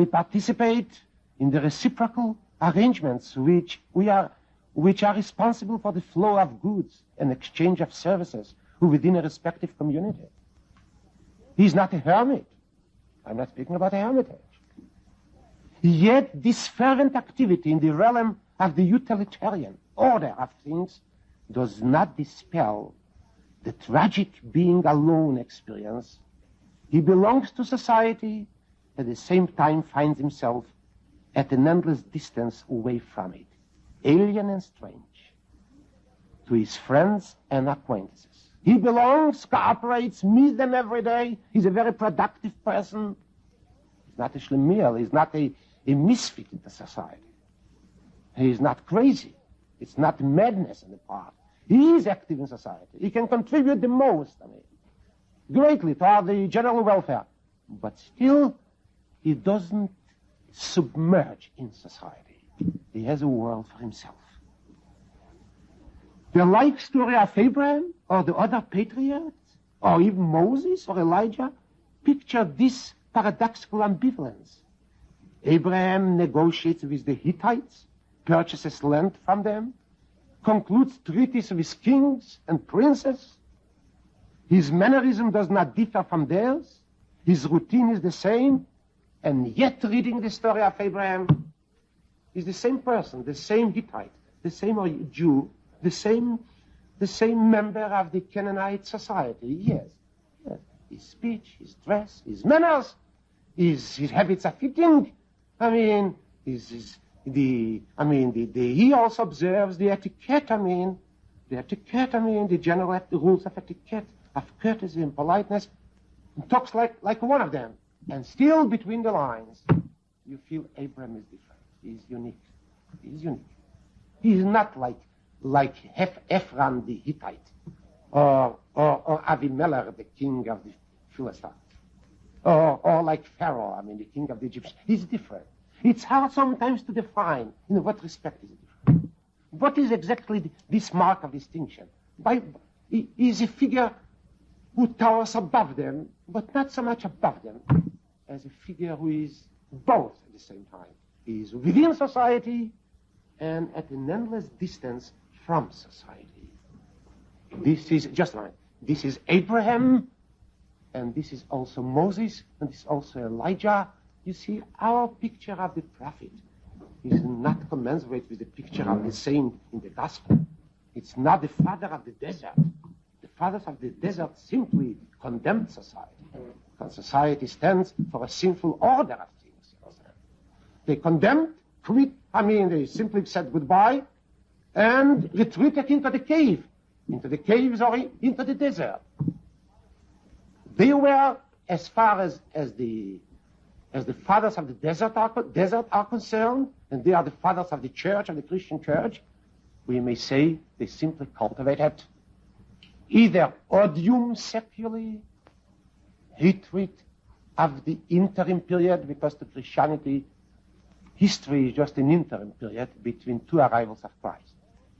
participate in the reciprocal arrangements which are responsible for the flow of goods and exchange of services within a respective community. He's not a hermit. I'm not speaking about a hermitage. Yet this fervent activity in the realm of the utilitarian order of things does not dispel the tragic being alone experience. He belongs to society, at the same time finds himself at an endless distance away from it, alien and strange, to his friends and acquaintances. He belongs, cooperates, meets them every day. He's a very productive person. He's not a schlemiel. He's not a misfit in the society. He's not crazy. It's not madness on the part. He is active in society. He can contribute the most, greatly toward the general welfare. But still, he doesn't submerge in society. He has a world for himself. The life story of Abraham or the other patriarchs, or even Moses or Elijah, picture this paradoxical ambivalence. Abraham negotiates with the Hittites, purchases land from them, concludes treaties with kings and princes. His mannerism does not differ from theirs. His routine is the same, and yet reading the story of Abraham is the same person, the same Hittite, the same Jew, the same member of the Canaanite society. Yes. His speech, his dress, his manners, his habits of eating. He also observes the etiquette. The general rules of etiquette, of courtesy and politeness, and talks like one of them. And still, between the lines, you feel Abraham is different. He's unique. He's not like Ephron the Hittite, or Avimelech, the king of the Philistines, or like Pharaoh, the king of the Egyptians. He's different. It's hard sometimes to define in what respect is it different. What is exactly this mark of distinction? He is a figure who towers above them, but not so much above them as a figure who is both at the same time. He is within society and at an endless distance from society. This is just right. This is Abraham, and this is also Moses, and this is also Elijah. You see, our picture of the prophet is not commensurate with the picture of the saint in the gospel. It's not the father of the desert. The fathers of the desert simply condemned society, because society stands for a sinful order of things. They condemned, they simply said goodbye and retreated into the caves or into the desert. They were, as far as the as the fathers of the desert are concerned, and they are the fathers of the church, of the Christian church, we may say they simply cultivated either odium seculi, hatred of the interim period, because to Christianity, history is just an interim period between two arrivals of Christ.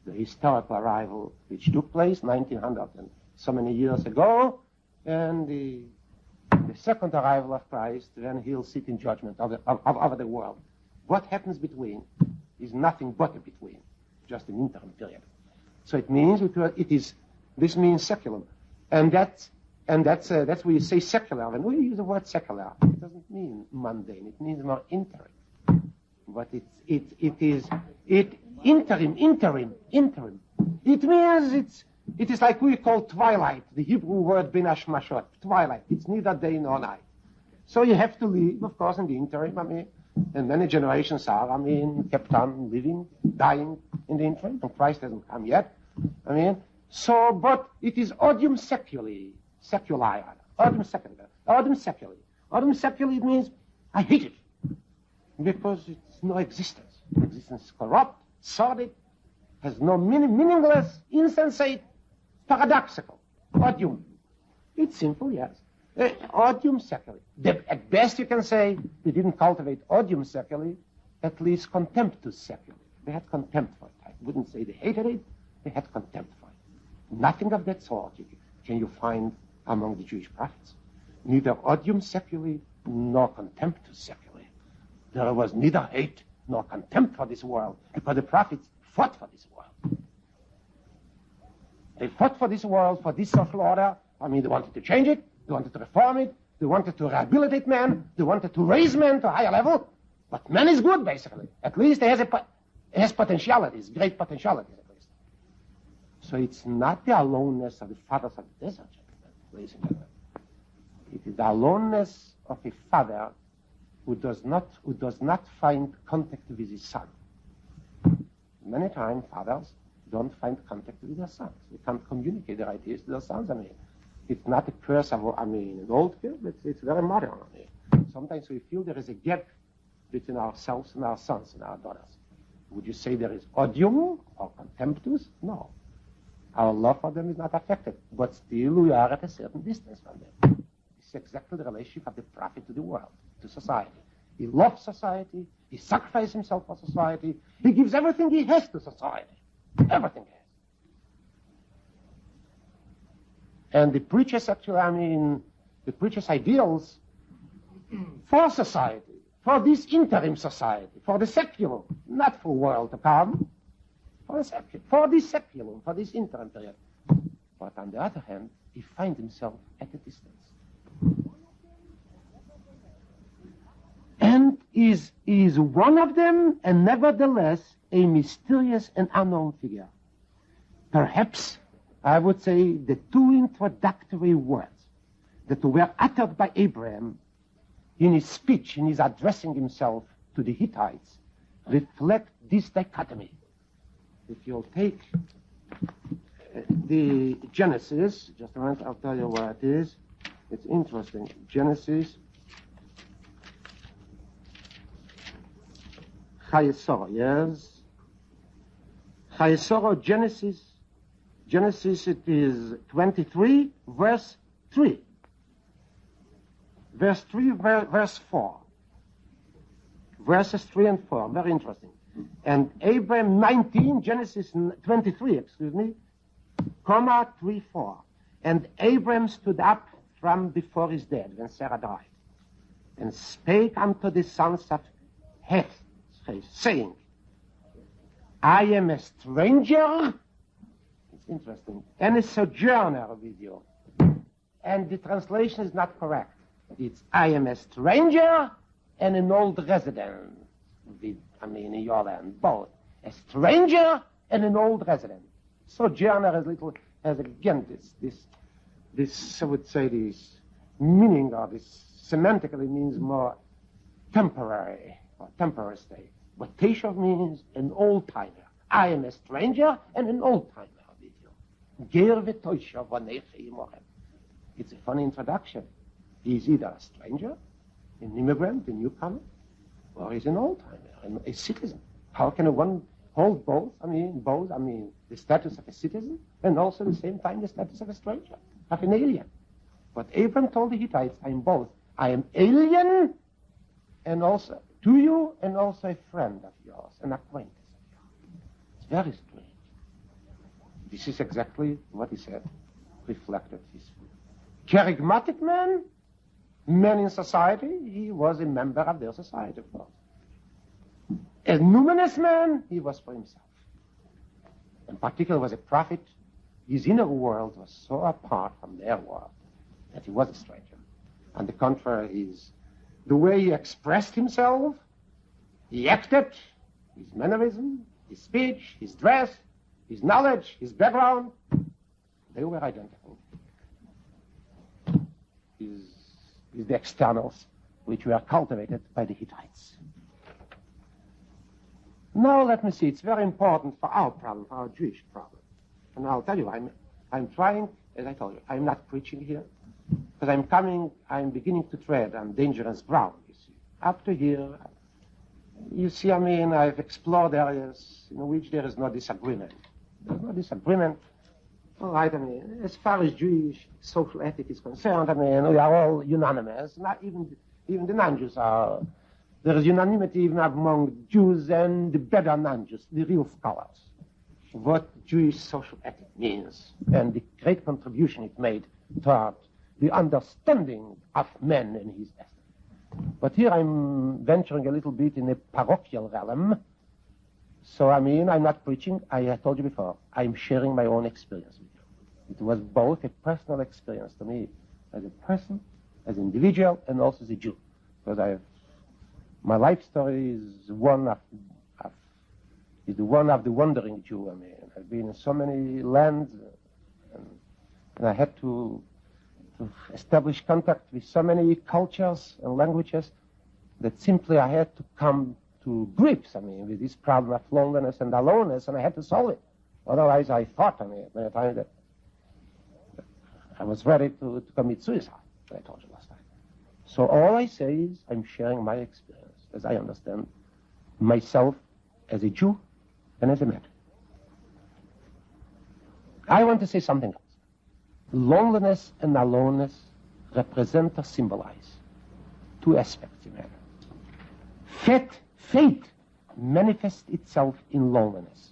The historical arrival which took place 1900 and so many years ago, and the second arrival of Christ, when he'll sit in judgment over the world. What happens between is nothing but a between, just an interim period. So it means this means secular, and that's where you say secular. When we use the word secular, it doesn't mean mundane. It means more interim. But it is interim. It means it is like we call twilight, the Hebrew word bin hashmashot, twilight. It's neither day nor night. So you have to live, of course, in the interim, and many generations are, kept on living, dying in the interim, and Christ hasn't come yet. But it is odium seculi, odium seculi. Odium seculi, it means I hate it, because it's no existence. Existence is corrupt, sordid, has no meaningless, insensate, paradoxical. Odium. It's simple, yes. Odium seculi. At best you can say they didn't cultivate odium seculi, at least contemptus seculi. They had contempt for it. I wouldn't say they hated it, they had contempt for it. Nothing of that sort can you find among the Jewish prophets. Neither odium seculi nor contemptus seculi. There was neither hate nor contempt for this world, because the prophets fought for this world. They fought for this world, for this social order. They wanted to change it, they wanted to reform it, they wanted to rehabilitate man, they wanted to raise man to a higher level. But man is good, basically. At least it has potentialities, great potentialities, at least. So it's not the aloneness of the fathers of the desert, ladies and gentlemen. It is the aloneness of a father who does not find contact with his son. Many times, fathers don't find contact with their sons. They can't communicate their ideas to their sons. It's not a curse of, an old curse, but it's very modern. Sometimes we feel there is a gap between ourselves and our sons and our daughters. Would you say there is odium or contemptus? No. Our love for them is not affected, but still we are at a certain distance from them. It's exactly the relationship of the prophet to the world, to society. He loves society. He sacrifices himself for society. He gives everything he has to society. Everything he has. And the preachers actually, the preachers' ideals for society, for this interim society, for the secular, not for world to come, for this secular, for this interim period. But on the other hand, he finds himself at a distance. And is one of them, and nevertheless a mysterious and unknown figure. Perhaps, I would say, the two introductory words that were uttered by Abraham in his speech, in his addressing himself to the Hittites, reflect this dichotomy. If you'll take the Genesis, just a minute, I'll tell you where it is. It's interesting. Genesis, Chayesoro, yes. Chayesoro, Genesis, it is 23, verse 3. Verse 3, verse 4. Verses 3 and 4, very interesting. And Abraham 19, Genesis 23, comma 3, 4. And Abraham stood up from before his dead, when Sarah died, and spake unto the sons of Heth, saying, I am a stranger, it's interesting, and a sojourner with you. And the translation is not correct. It's, I am a stranger and an old resident with, in your land, both. A stranger and an old resident. Sojourner has again this, I would say, this meaning, or this semantically means more temporary, or temporary state. But Teshov means an old timer. I am a stranger and an old timer with you. Ger v'toishav v'neichi imochem. It's a funny introduction. He is either a stranger an immigrant, a newcomer, or is an old-timer, a citizen? How can one hold both? The status of a citizen and also at the same time the status of a stranger, of an alien. But Abraham told the Hittites, I am both. I am alien and also to you and also a friend of yours, an acquaintance of yours. It's very strange. This is exactly what he said, reflected his view. Kerygmatic man, man in society, he was a member of their society, of course. A Numinous Man, he was for himself. In particular, was a prophet. His inner world was so apart from their world that he was a stranger. On the contrary, the way he expressed himself, he acted, his mannerism, his speech, his dress, his knowledge, his background, they were identical. Is the externals which were cultivated by the Hittites. Now let me see, it's very important for our problem, for our Jewish problem. And I'll tell you, I'm trying, as I told you, I'm not preaching here, because I'm beginning to tread on dangerous ground, you see. Up to here, you see, I've explored areas in which there is no disagreement. There's no disagreement. All right, as far as Jewish social ethic is concerned, we are all unanimous. Not even the non-Jews are. There is unanimity even among Jews and the better non-Jews, the real scholars. What Jewish social ethic means and the great contribution it made toward the understanding of man and his destiny. But here I'm venturing a little bit in a parochial realm. So, I'm not preaching. I told you before, I'm sharing my own experience with you. It was both a personal experience to me as a person, as an individual, and also as a Jew. Because my life story is one of the wandering Jew. I've been in so many lands, and I had to establish contact with so many cultures and languages that simply I had to come to grips, with this problem of loneliness and aloneness, and I had to solve it. Otherwise, I thought, by the time that I was ready to commit suicide, as I told you last time. So all I say is I'm sharing my experience as I understand myself as a Jew and as a man. I want to say something else. Loneliness and aloneness represent or symbolize two aspects in man. Fate manifests itself in loneliness.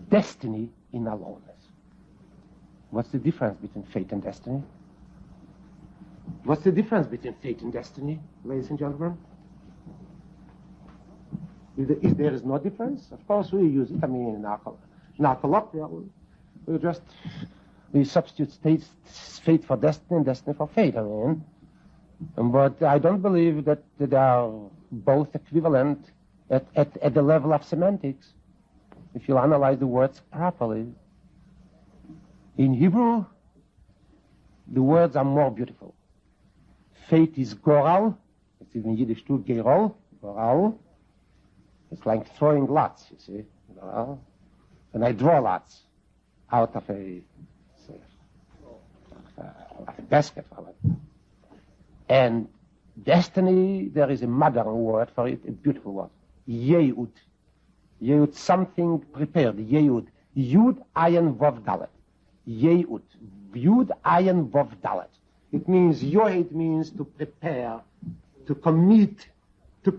Destiny in aloneness. What's the difference between fate and destiny? What's the difference between fate and destiny, ladies and gentlemen? If there is no difference, of course we use it. In our colloquial, we substitute fate for destiny and destiny for fate. But I don't believe that they are both equivalent at the level of semantics. If you analyze the words properly, in Hebrew, the words are more beautiful. Fate is Goral. It's in Yiddish too, Goral. It's like throwing lots, you see. Goral. And I draw lots out of a basket. And destiny, there is a modern word for it, a beautiful word. Yeud. Yeud, something prepared. Yeud. Yud, ayin, vav, dalet. Yeud. Yud, ayin, vav, dalet. It means, it means to prepare, to commit, to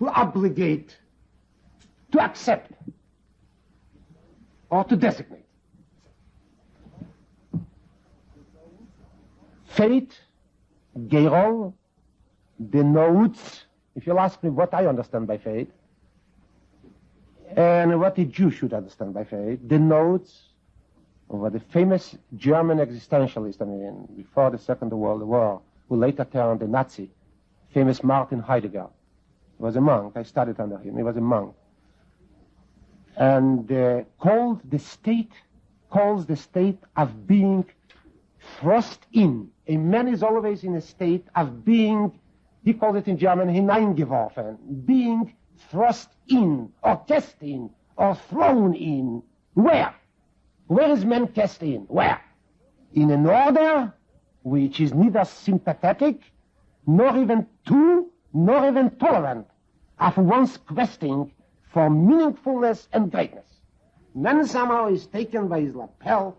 obligate, to accept, or to designate. Fate, Goral, denotes, if you'll ask me what I understand by fate, and what a Jew should understand by fate, denotes what the famous German existentialist, before the Second World War, who later turned a Nazi, famous Martin Heidegger, was a monk. I studied under him. He was a monk. And calls the state of being thrust in. A man is always in a state of being, he called it in German, hineingeworfen, being thrust in, or cast in, or thrown in. Where? Where is man cast in? Where? In an order which is neither sympathetic nor even true, nor even tolerant of one's questing for meaningfulness and greatness. Man somehow is taken by his lapel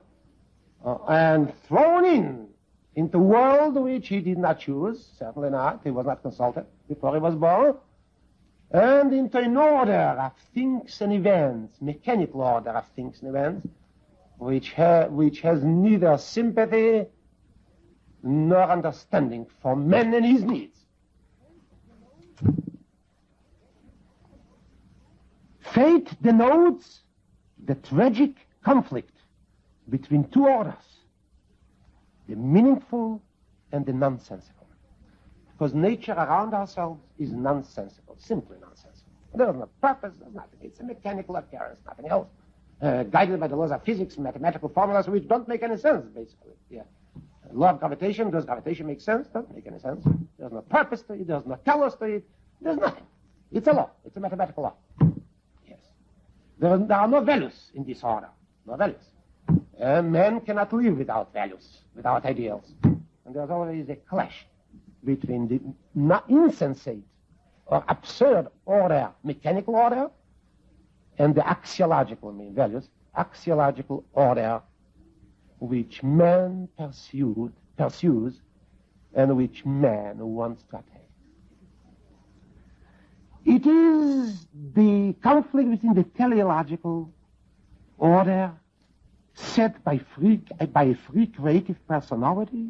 and thrown into a world which he did not choose, certainly not. He was not consulted before he was born, and into an order of things and events, mechanical order of things and events, which has neither sympathy nor understanding for man and his needs. Fate denotes the tragic conflict between two orders, the meaningful and the nonsensical. Because nature around ourselves is nonsensical, simply nonsensical. There is no purpose, there's nothing. It's a mechanical occurrence, nothing else. Guided by the laws of physics, mathematical formulas which don't make any sense, basically. Yeah. Law of gravitation, does gravitation make sense? Doesn't make any sense. There's no purpose to it, there's no telos to it, there's nothing. It's a law, it's a mathematical law. Yes. There are no values in this order, no values. Man cannot live without values, without ideals. And there's always a clash between the insensate or absurd order, mechanical order, and the axiological values, axiological order which man pursues and which man wants to attain. It is the conflict between the teleological order set by a free creative personality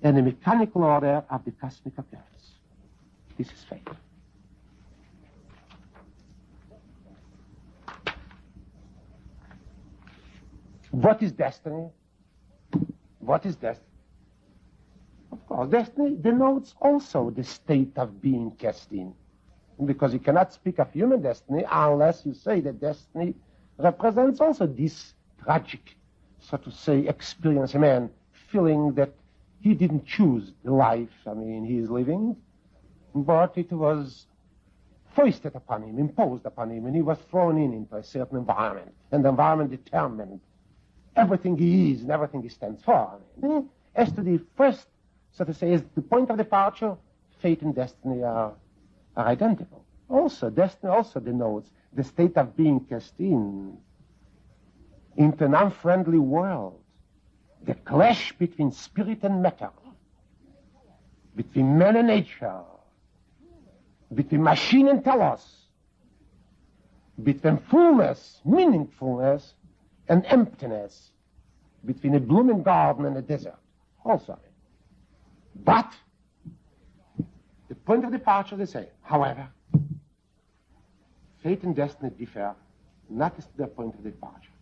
and the mechanical order of the cosmic occurrence. This is fate. What is destiny? What is destiny? Of course, destiny denotes also the state of being cast in. Because you cannot speak of human destiny unless you say that destiny represents also this tragic, so to say, experience, a man feeling that he didn't choose the life, he is living, but it was foisted upon him, imposed upon him, and he was thrown into a certain environment, and the environment determined everything he is and everything he stands for. As to the first, so to say, as the point of departure, fate and destiny are identical. Also, destiny also denotes the state of being cast into an unfriendly world, the clash between spirit and matter, between man and nature, between machine and telos, between fullness, meaningfulness, and emptiness, between a blooming garden and a desert, also. But the point of departure is the same. However, fate and destiny differ not as to their point of departure,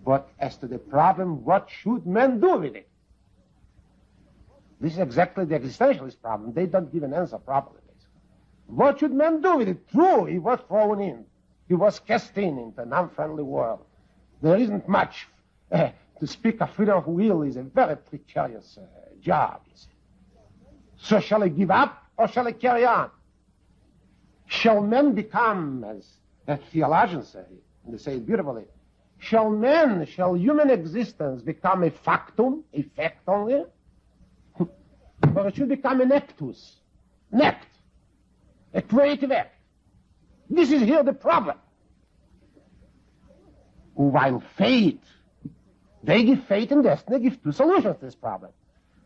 but as to the problem, what should men do with it? This is exactly the existentialist problem. They don't give an answer properly. What should men do with it? True, he was thrown in. He was cast into an unfriendly world. There isn't much. To speak of freedom of will is a very precarious job. So shall I give up or shall I carry on? Shall men become, as theologians say, and they say it beautifully, shall human existence become a factum, a fact only? Or it should become an actus, an act, a creative act. This is here the problem. While fate, they give fate and destiny, give two solutions to this problem.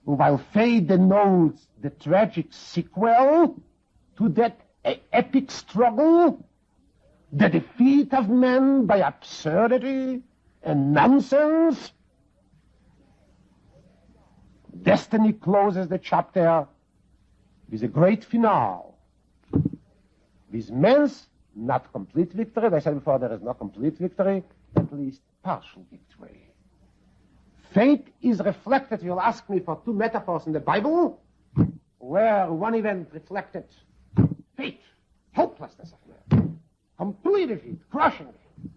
While fate denotes the tragic sequel to that epic struggle, the defeat of man by absurdity and nonsense, destiny closes the chapter with a great finale. With man's not complete victory. As I said before, there is no complete victory, at least partial victory. Fate is reflected, you'll ask me for two metaphors in the Bible, where one event reflected fate, helplessness of man, complete defeat, crushing defeat,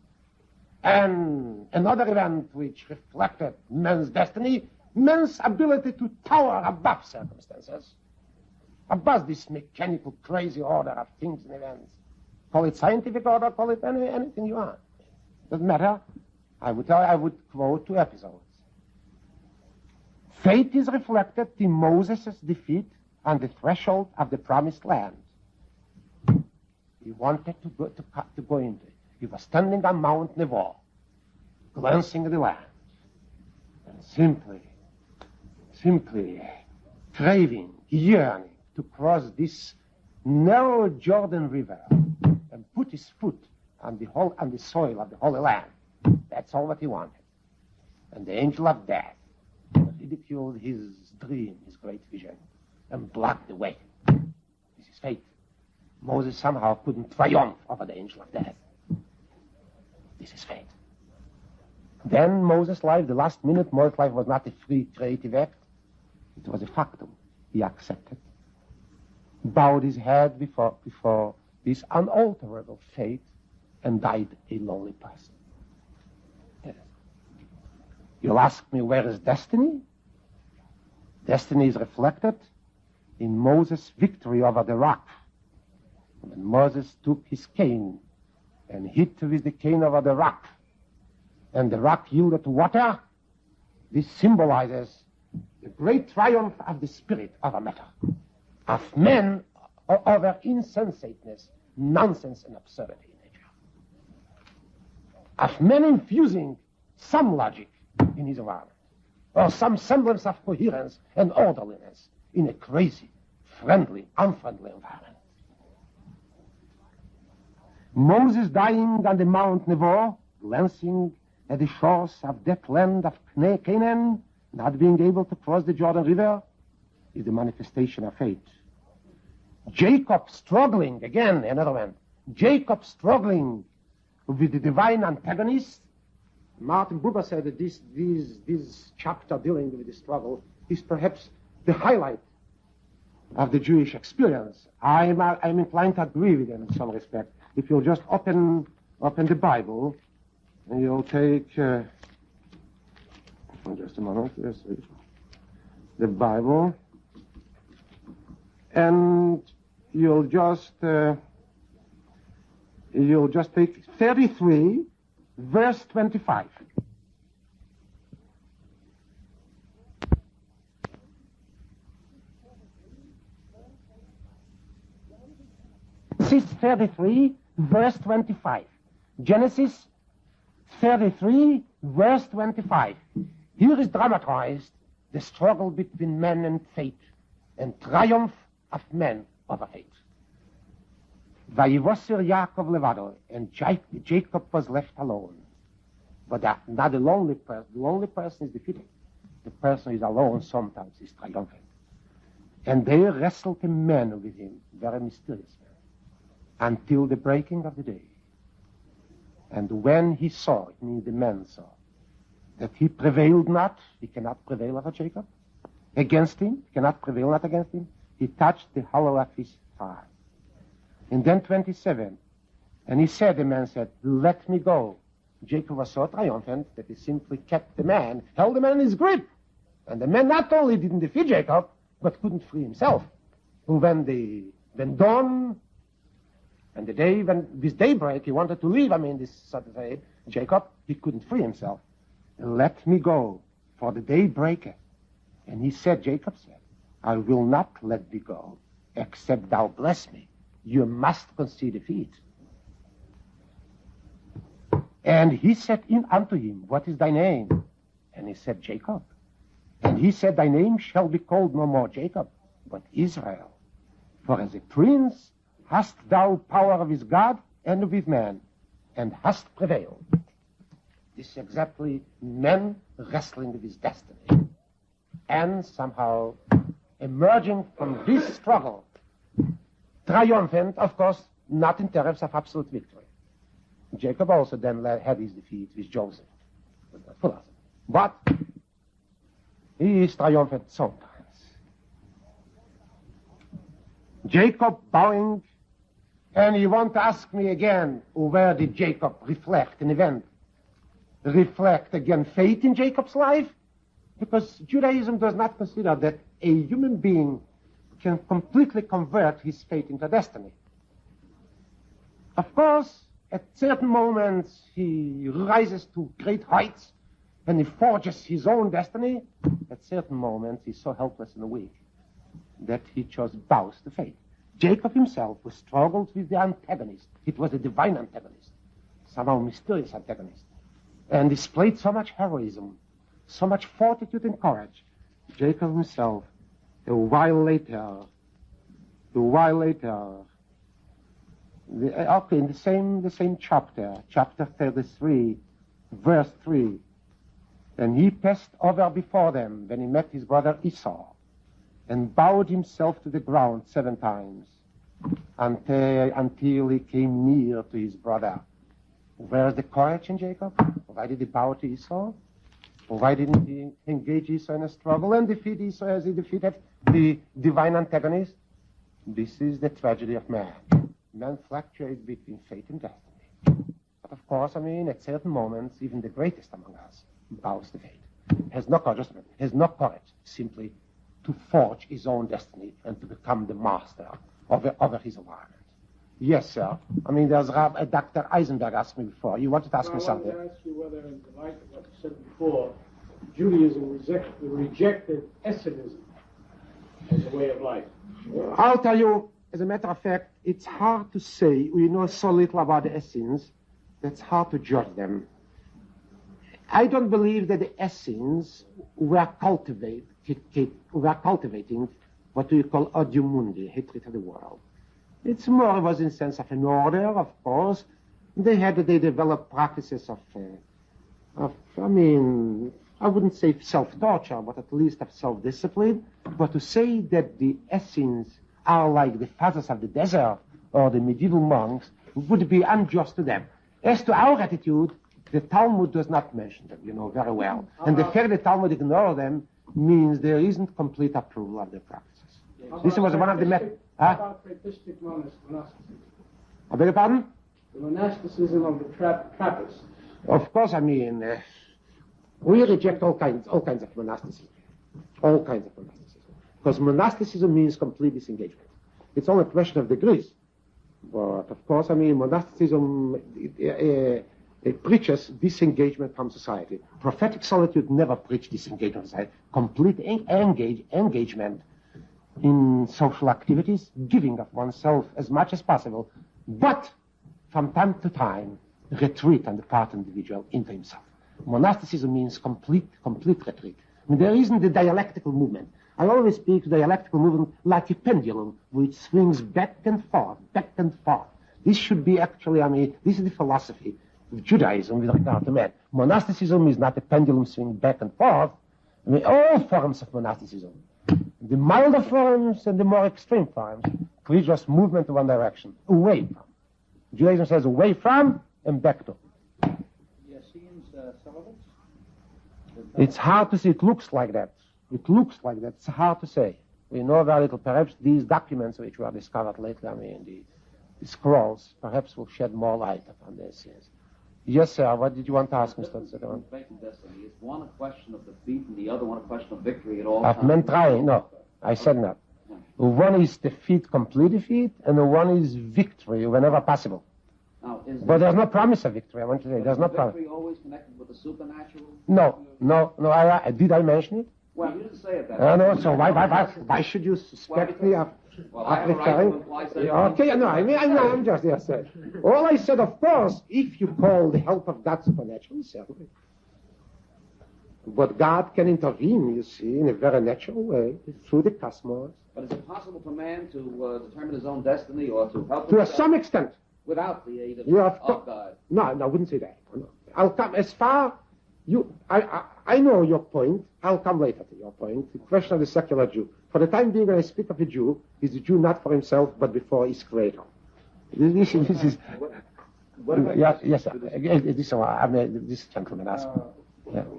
and another event which reflected man's destiny, man's ability to tower above circumstances, above this mechanical, crazy order of things and events. Call it scientific order, call it anything you want. Doesn't matter. I would quote two episodes. Fate is reflected in Moses' defeat on the threshold of the promised land. He wanted to go into it. He was standing on Mount Nebo, glancing at the land, and simply craving, yearning to cross this narrow Jordan River and put his foot on the soil of the Holy Land. That's all what he wanted. And the angel of death ridiculed his dream, his great vision, and blocked the way. This is fate. Moses somehow couldn't triumph over the angel of death. This is fate. Then Moses' life, the last minute, Moses' life was not a free creative act. It was a factum. He accepted, bowed his head before this unalterable fate, and died a lonely person. Yes. You'll ask me, where is destiny? Destiny is reflected in Moses' victory over the rock. When Moses took his cane and hit with the cane over the rock, and the rock yielded water, this symbolizes the great triumph of the spirit over matter, of men over insensateness, nonsense, and absurdity in nature, of men infusing some logic in his environment, or some semblance of coherence and orderliness in a crazy, friendly, unfriendly environment. Moses dying on the Mount Nebo, glancing at the shores of that land of Canaan, not being able to cross the Jordan River, is the manifestation of fate. Jacob struggling, again, another one. Jacob struggling with the divine antagonist. Martin Buber said that this chapter dealing with the struggle is perhaps the highlight of the Jewish experience. I'm inclined to agree with him in some respect. If you'll just open the Bible, and you'll take, just a moment, yes, the Bible, and you'll just take 33, verse 25. Genesis 33, verse 25. Genesis 33, verse 25. Here is dramatized the struggle between man and fate, and triumph of man over fate. Vayivosir Yaakov levado, and Jacob was left alone. But not the lonely person. The lonely person is defeated. The person who is alone sometimes is triumphant. And they wrestled a man with him, very mysterious man, until the breaking of the day. And when he saw, it means the man saw, that he prevailed not, he cannot prevail over Jacob, against him, he cannot prevail not against him, he touched the hollow of his thigh. And then 27, and he said, the man said, let me go. Jacob was so triumphant that he simply kept the man, held the man in his grip. And the man not only didn't defeat Jacob, but couldn't free himself. When dawn and the day, when this daybreak, he wanted to leave, this sort of say, Jacob, he couldn't free himself. Let me go, for the day breaketh. And he said, Jacob said, I will not let thee go, except thou bless me. You must concede defeat. And he said unto him, what is thy name? And he said, Jacob. And he said, thy name shall be called no more Jacob, but Israel. For as a prince hast thou power with God and with man, and hast prevailed. This is exactly man wrestling with his destiny, and somehow emerging from this struggle, triumphant, of course, not in terms of absolute victory. Jacob also then had his defeat with Joseph. But he is triumphant sometimes. Jacob bowing, and you want to ask me again, where did Jacob reflect an event? Reflect again fate in Jacob's life? Because Judaism does not consider that a human being can completely convert his fate into destiny. Of course, at certain moments he rises to great heights and he forges his own destiny. At certain moments he's so helpless and weak that he chose bows to fate. Jacob himself was struggled with the antagonist. It was a divine antagonist, somehow mysterious antagonist, and displayed so much heroism, so much fortitude and courage. Jacob himself, a while later, in the same chapter 33, verse 3, and he passed over before them when he met his brother Esau, and bowed himself to the ground 7 times until he came near to his brother. Where's the courage in Jacob? Why did he bow to Esau? Why didn't he engage Esau in a struggle and defeat Esau as he defeated the divine antagonist? This is the tragedy of man. Man fluctuates between fate and destiny. But of course, at certain moments, even the greatest among us bows to fate. Has no courage, simply to forge his own destiny and to become the master over his environment. Yes, sir. There's Dr. Eisenberg asked me before. You wanted to ask me something? I wanted to ask you whether, in the light of what you said before, Judaism rejected Essenism as a way of life. I'll tell you, as a matter of fact, it's hard to say. We know so little about the Essenes that's hard to judge them. I don't believe that the Essenes were cultivating what we call odium mundi, hatred of the world. It's more, it was in the sense of an order, of course. They developed practices of I wouldn't say self-torture, but at least of self-discipline. But to say that the Essenes are like the fathers of the desert or the medieval monks would be unjust to them. As to our attitude, the Talmud does not mention them, very well. And the fact that Talmud ignores them means there isn't complete approval of their practices. This was one of the methods. How about Trappistic monasticism? I beg your pardon? The monasticism of the Trappists. Of course, we reject all kinds of monasticism. All kinds of monasticism. Because monasticism means complete disengagement. It's only a question of degrees. But of course, monasticism it preaches disengagement from society. Prophetic solitude never preached disengagement from society. Complete engagement in social activities, giving of oneself as much as possible, but from time to time, retreat on the part of the individual into himself. Monasticism means complete retreat. There isn't the dialectical movement. I always speak dialectical movement like a pendulum, which swings back and forth. This should be actually, this is the philosophy of Judaism with regard to man. Monasticism is not a pendulum swinging back and forth. All forms of monasticism, the milder forms and the more extreme forms, create just movement in one direction, away from. Judaism says away from and back to. It's hard to see. It looks like that. It's hard to say. We know very little. Perhaps these documents which were discovered lately, the scrolls, perhaps will shed more light upon this. Yes. Yes, sir. What did you want to ask, Mr. Zedon? Is one a question of defeat and the other one a question of victory at all times? No, I said not. One is defeat, complete defeat, and the one is victory whenever possible. Now, but there's no promise of victory, I want to say. There's no promise. Victory always connected with the supernatural? No. Did I mention it? Well, you didn't say it that way. No, so why should you suspect me of... Well, I have a right to imply something. Okay, no, I'm just, yes, sir. All I said, of course, if you call the help of God supernatural, certainly. But God can intervene, you see, in a very natural way, through the cosmos. But is it possible for man to determine his own destiny or to help to himself? some extent. Without the aid of God? No, I wouldn't say that. No. I'll come as far... I know your point. I'll come later to your point. The question of the secular Jew. For the time being, when I speak of the Jew, is the Jew not for himself, but before his creator. This is... Yes, sir. This gentleman asked me.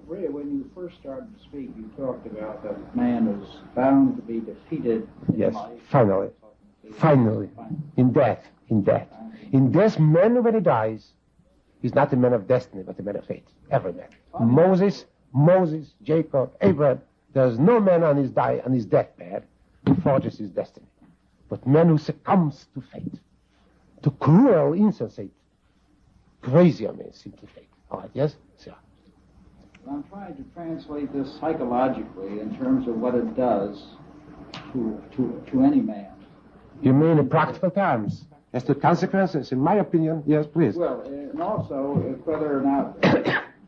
Ray, when you first started to speak, you talked about that man is bound to be defeated in life. Finally. In death. In death, man, when he dies, is not a man of destiny, but a man of fate. Every man. Moses, Jacob, Abraham. There's no man on his deathbed who forges his destiny. But man who succumbs to fate. To cruel, insensate, crazy, simply fate. All right, yes? Sir. I'm trying to translate this psychologically in terms of what it does. to any man. You mean in practical terms? As to consequences, in my opinion, yes, please. Well, and also whether or not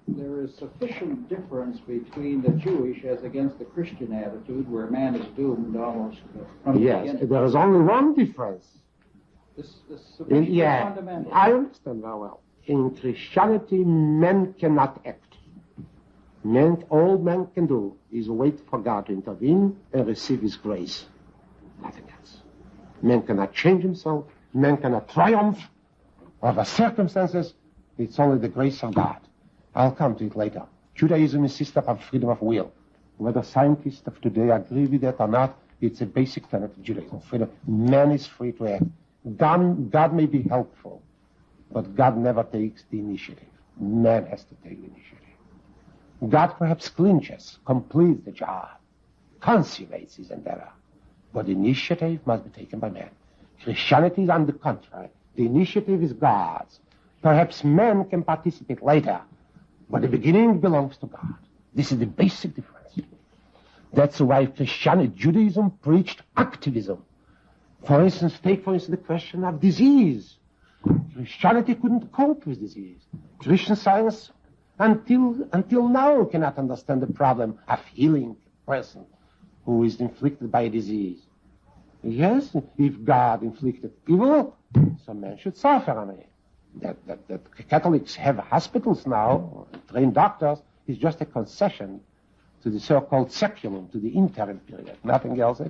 there is sufficient difference between the Jewish as against the Christian attitude, where man is doomed almost from the Yes, beginning. there is only one difference. This sufficient fundamental. I understand very well. In Christianity, men cannot act. All men can do is wait for God to intervene and receive His grace. Nothing else. Man cannot change himself. Man cannot triumph over circumstances. It's only the grace of God. I'll come to it later. Judaism is system of freedom of will. Whether scientists of today agree with that or not, it's a basic tenet of Judaism. Freedom. Man is free to act. God may be helpful, but God never takes the initiative. Man has to take the initiative. God perhaps clinches, completes the job, consummates his endeavor, but the initiative must be taken by man. Christianity is on the contrary. The initiative is God's. Perhaps man can participate later, but the beginning belongs to God. This is the basic difference. That's why Judaism preached activism. For instance, take the question of disease. Christianity couldn't cope with disease. Christian science, until now, cannot understand the problem of healing a person who is inflicted by a disease. Yes, if God inflicted evil, so man should suffer. I mean, that Catholics have hospitals now, trained doctors, is just a concession to the so-called seculum, to the interim period. Nothing else,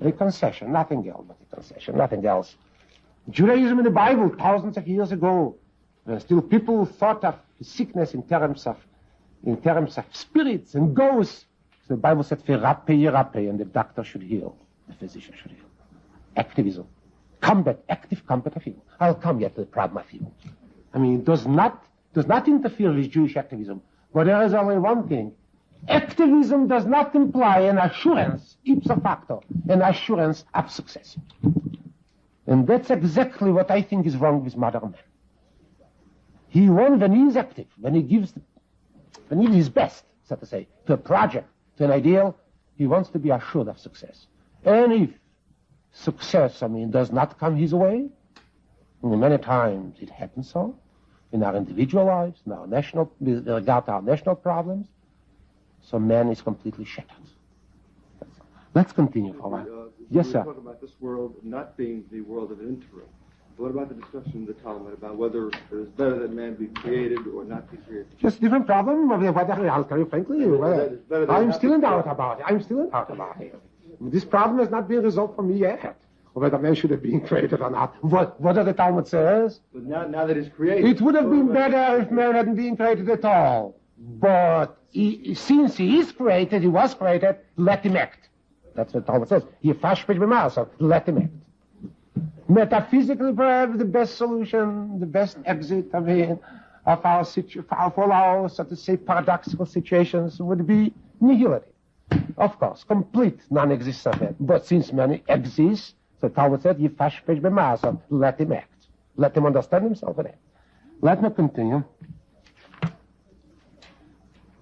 a concession, nothing else but a concession, nothing else. Judaism in the Bible, thousands of years ago, still people thought of sickness in terms of spirits and ghosts. So the Bible said, "Verape," and the doctor should heal, the physician should heal. Activism, active combat of evil. I'll come yet to the problem of evil. I mean, it does not interfere with Jewish activism. But there is only one thing. Activism does not imply an assurance, ipso facto, an assurance of success. And that's exactly what I think is wrong with modern man. He won when he is active, when he gives his best, so to say, to a project, to an ideal, he wants to be assured of success. And if success, does not come his way, and many times it happens so, in our individual lives, in our national, with regard to our national problems, so man is completely shattered. Let's continue for a while. Yes, sir. We're talking about this world not being the world of an interim. What about the discussion in the Talmud about whether it is better that man be created or not be created? Just a different problem. I'll tell you frankly. I'm still in doubt about it. This problem has not been resolved for me yet. Whether man should have been created or not. What does the Talmud says? But now that he's created. It would have been better if man hadn't been created at all. But since he is created, he was created, let him act. That's what the Talmud says. So let him act. Metaphysically, perhaps the best solution, the best exit of all our, so to say, paradoxical situations would be nihility. Of course, complete non-existence of it. But since man exists, so Talmud said, so let him act. Let him understand himself and act. Let me continue.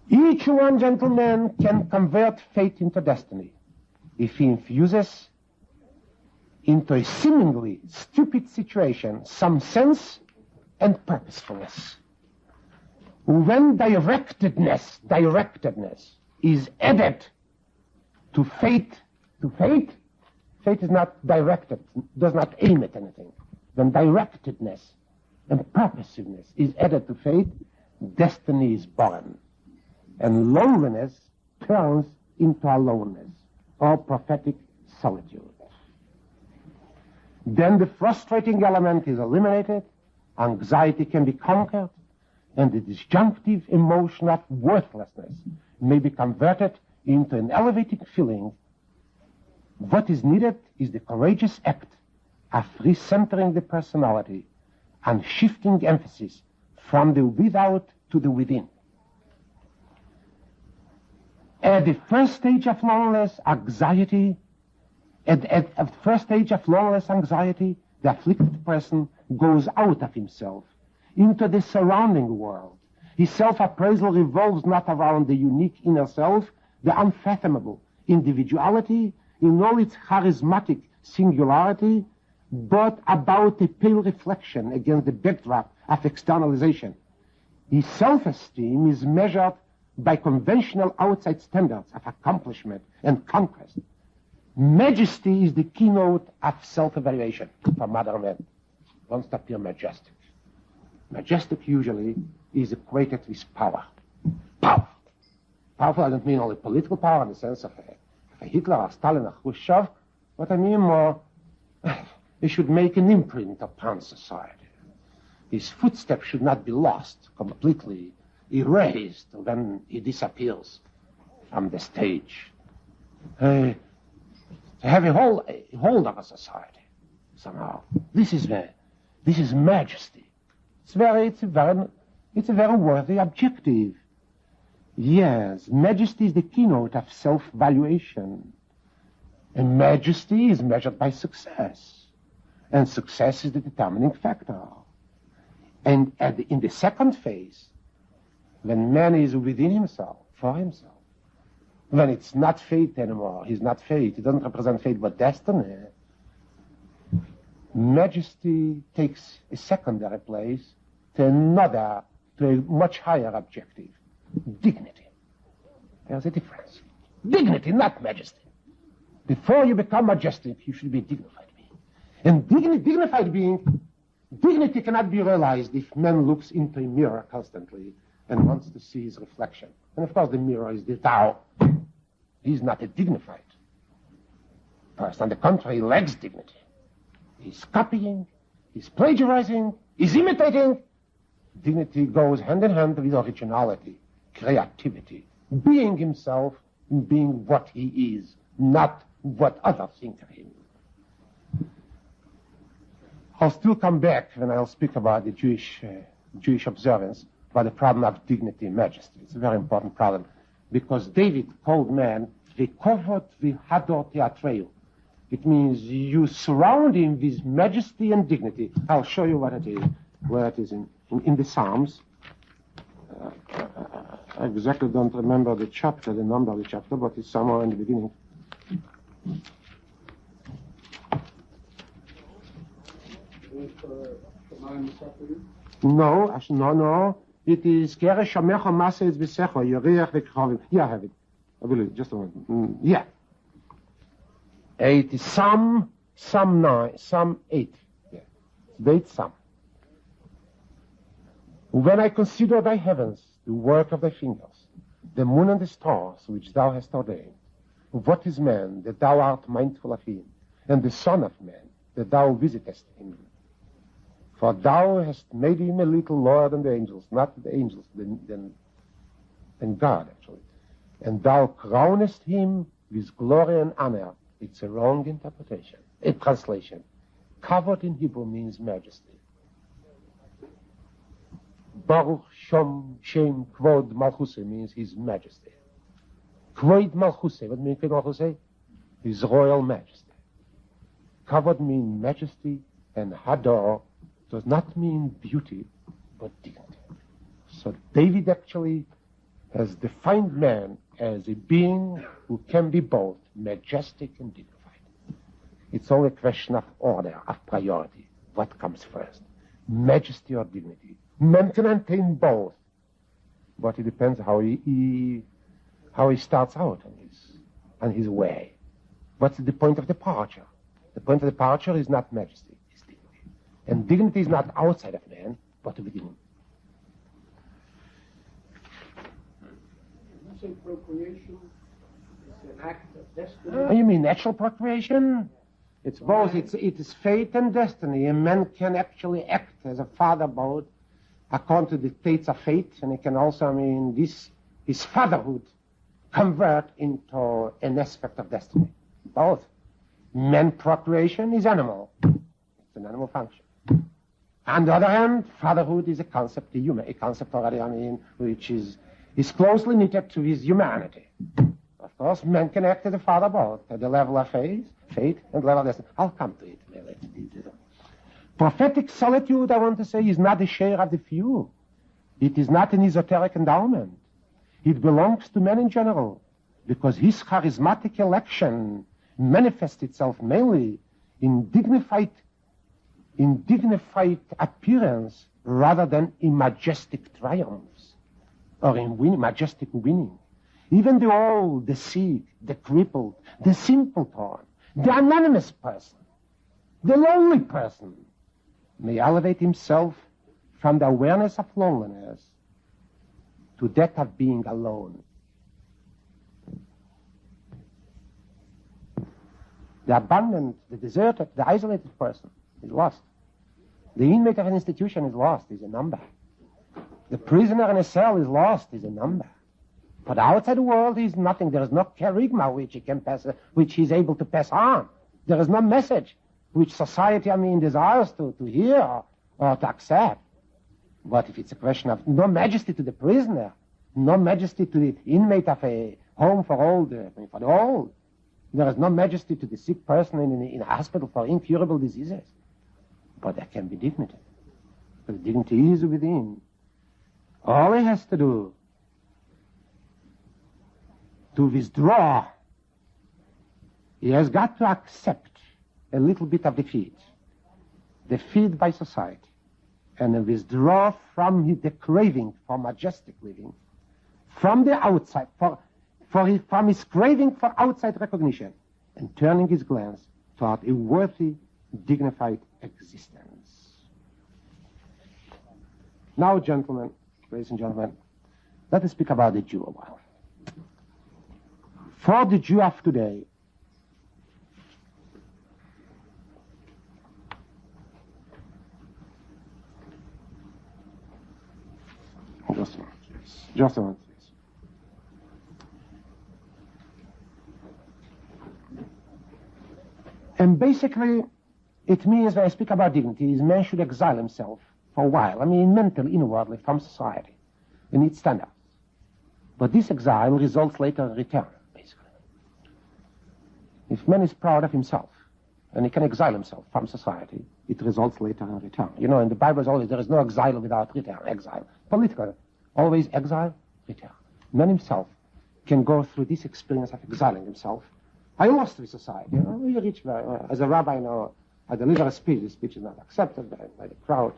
Each one, gentleman, can convert fate into destiny if he infuses into a seemingly stupid situation some sense and purposefulness. When directedness is added to fate is not directed, does not aim at anything. When directedness and purposiveness is added to fate, destiny is born. And loneliness turns into aloneness, or prophetic solitude. Then the frustrating element is eliminated, anxiety can be conquered, and the disjunctive emotion of worthlessness may be converted into an elevating feeling. What is needed is the courageous act of recentering the personality and shifting emphasis from the without to the within. At the first stage of loneliness, anxiety, the afflicted person goes out of himself into the surrounding world. His self-appraisal revolves not around the unique inner self, the unfathomable individuality in all its charismatic singularity, but about a pale reflection against the backdrop of externalization. His self-esteem is measured by conventional outside standards of accomplishment and conquest. Majesty is the keynote of self-evaluation for modern men. Wants to appear majestic. Majestic usually is equated with power. Power. Powerful, I don't mean only political power in the sense of a Hitler or Stalin or Khrushchev, but I mean more, he should make an imprint upon society. His footsteps should not be lost, completely erased when he disappears from the stage. To have a hold of a society somehow. This is majesty. It's a very worthy objective. Yes, majesty is the keynote of self-valuation. And majesty is measured by success. And success is the determining factor. And in the second phase, when man is within himself, for himself, when it's not fate anymore, he's not fate, he doesn't represent fate but destiny, majesty takes a secondary place to a much higher objective, dignity. There's a difference. Dignity, not majesty. Before you become majestic, you should be a dignified being. And dignified being, dignity cannot be realized if man looks into a mirror constantly and wants to see his reflection. And of course the mirror is the Tao. He's not a dignified person. On the contrary, he lacks dignity. He's copying, he's plagiarizing, he's imitating. Dignity goes hand in hand with originality, creativity, being himself and being what he is, not what others think of him. I'll still come back when I'll speak about the Jewish observance, about the problem of dignity and majesty. It's a very important problem, because David called man recovered v'hador teatreu. It means you surround him with majesty and dignity. I'll show you what it is, where it is in the Psalms. I exactly don't remember the chapter, the number of the chapter, but it's somewhere in the beginning. No. It is Kere Shamecha Mases B'Secho, Yeriach V'Kchavim. Yeah, I have it. I believe, just a moment. Yeah. It is Psalm 9, Psalm 8. Yeah. Date Psalm. When I consider thy heavens, the work of thy fingers, the moon and the stars which thou hast ordained, what is man that thou art mindful of him, and the son of man that thou visitest him? For thou hast made him a little lower than the angels, not the angels, than God, actually. And thou crownest him with glory and honor. It's a wrong interpretation, a translation. Covered in Hebrew means majesty. Baruch Shem Kvod Malchuse means his majesty. Kvod Malchuse, what means Kvod Malchuse? His royal majesty. Covered means majesty, and Hador does not mean beauty, but dignity. So David actually has defined man as a being who can be both majestic and dignified. It's only a question of order, of priority. What comes first? Majesty or dignity? Man can attain both, but it depends how he starts out on his way. What's the point of departure? The point of departure is not majesty, it's dignity. And dignity is not outside of man, but within him. You say procreation is an act of destiny? You mean natural procreation? It's both. It is fate and destiny. A man can actually act as a father both according to the dictates of fate, and he can also, his fatherhood convert into an aspect of destiny. Both. Man procreation is animal. It's an animal function. On the other hand, fatherhood is a concept, a concept already, which is closely knitted to his humanity. Of course, man can act as a father both at the level of fate and the level of destiny. I'll come to it later. Prophetic solitude, I want to say, is not the share of the few. It is not an esoteric endowment. It belongs to men in general, because his charismatic election manifests itself mainly in dignified appearance rather than in majestic triumphs or in majestic winning. Even the old, the sick, the crippled, the simpleton, the anonymous person, the lonely person may elevate himself from the awareness of loneliness to that of being alone. The abandoned, the deserted, the isolated person is lost. The inmate of an institution is lost, is a number. The prisoner in a cell is lost, is a number. For the outside world, he is nothing. There is no kerygma which he can pass, which he is able to pass on. There is no message which society, desires to hear or to accept. But if it's a question of no majesty to the prisoner, no majesty to the inmate of a home for for the old, there is no majesty to the sick person in a hospital for incurable diseases. But there can be dignity. Because dignity is within. All he has to do to withdraw, he has got to accept a little bit of defeat by society, and withdraw from the craving for majestic living, from the outside, from his craving for outside recognition, and turning his glance toward a worthy, dignified existence. Now, gentlemen, ladies and gentlemen, let us speak about the Jew a while. For the Jew of today, just a moment, please. And basically, it means when I speak about dignity, man should exile himself for a while. Mentally, inwardly, from society, and its standards. But this exile results later in return, basically. If man is proud of himself, and he can exile himself from society, it results later in return. In the Bible, there is no exile without return. Exile. Political. Always exile, return. Man himself can go through this experience of exiling himself. I lost with society. We reach, as a rabbi, I deliver a speech. The speech is not accepted by the crowd.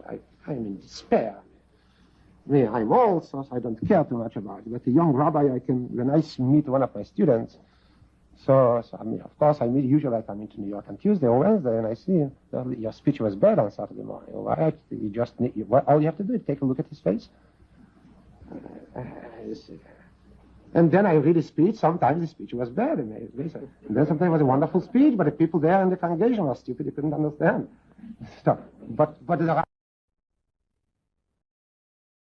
I'm in despair. I'm old, so I don't care too much about it. But a young rabbi, when I meet one of my students, of course, usually I come into New York on Tuesday or Wednesday, and I see your speech was bad on Saturday morning. All you have to do is take a look at his face. And then I read his speech. Sometimes the speech was bad. And then sometimes it was a wonderful speech, but the people there in the congregation were stupid. They couldn't understand. But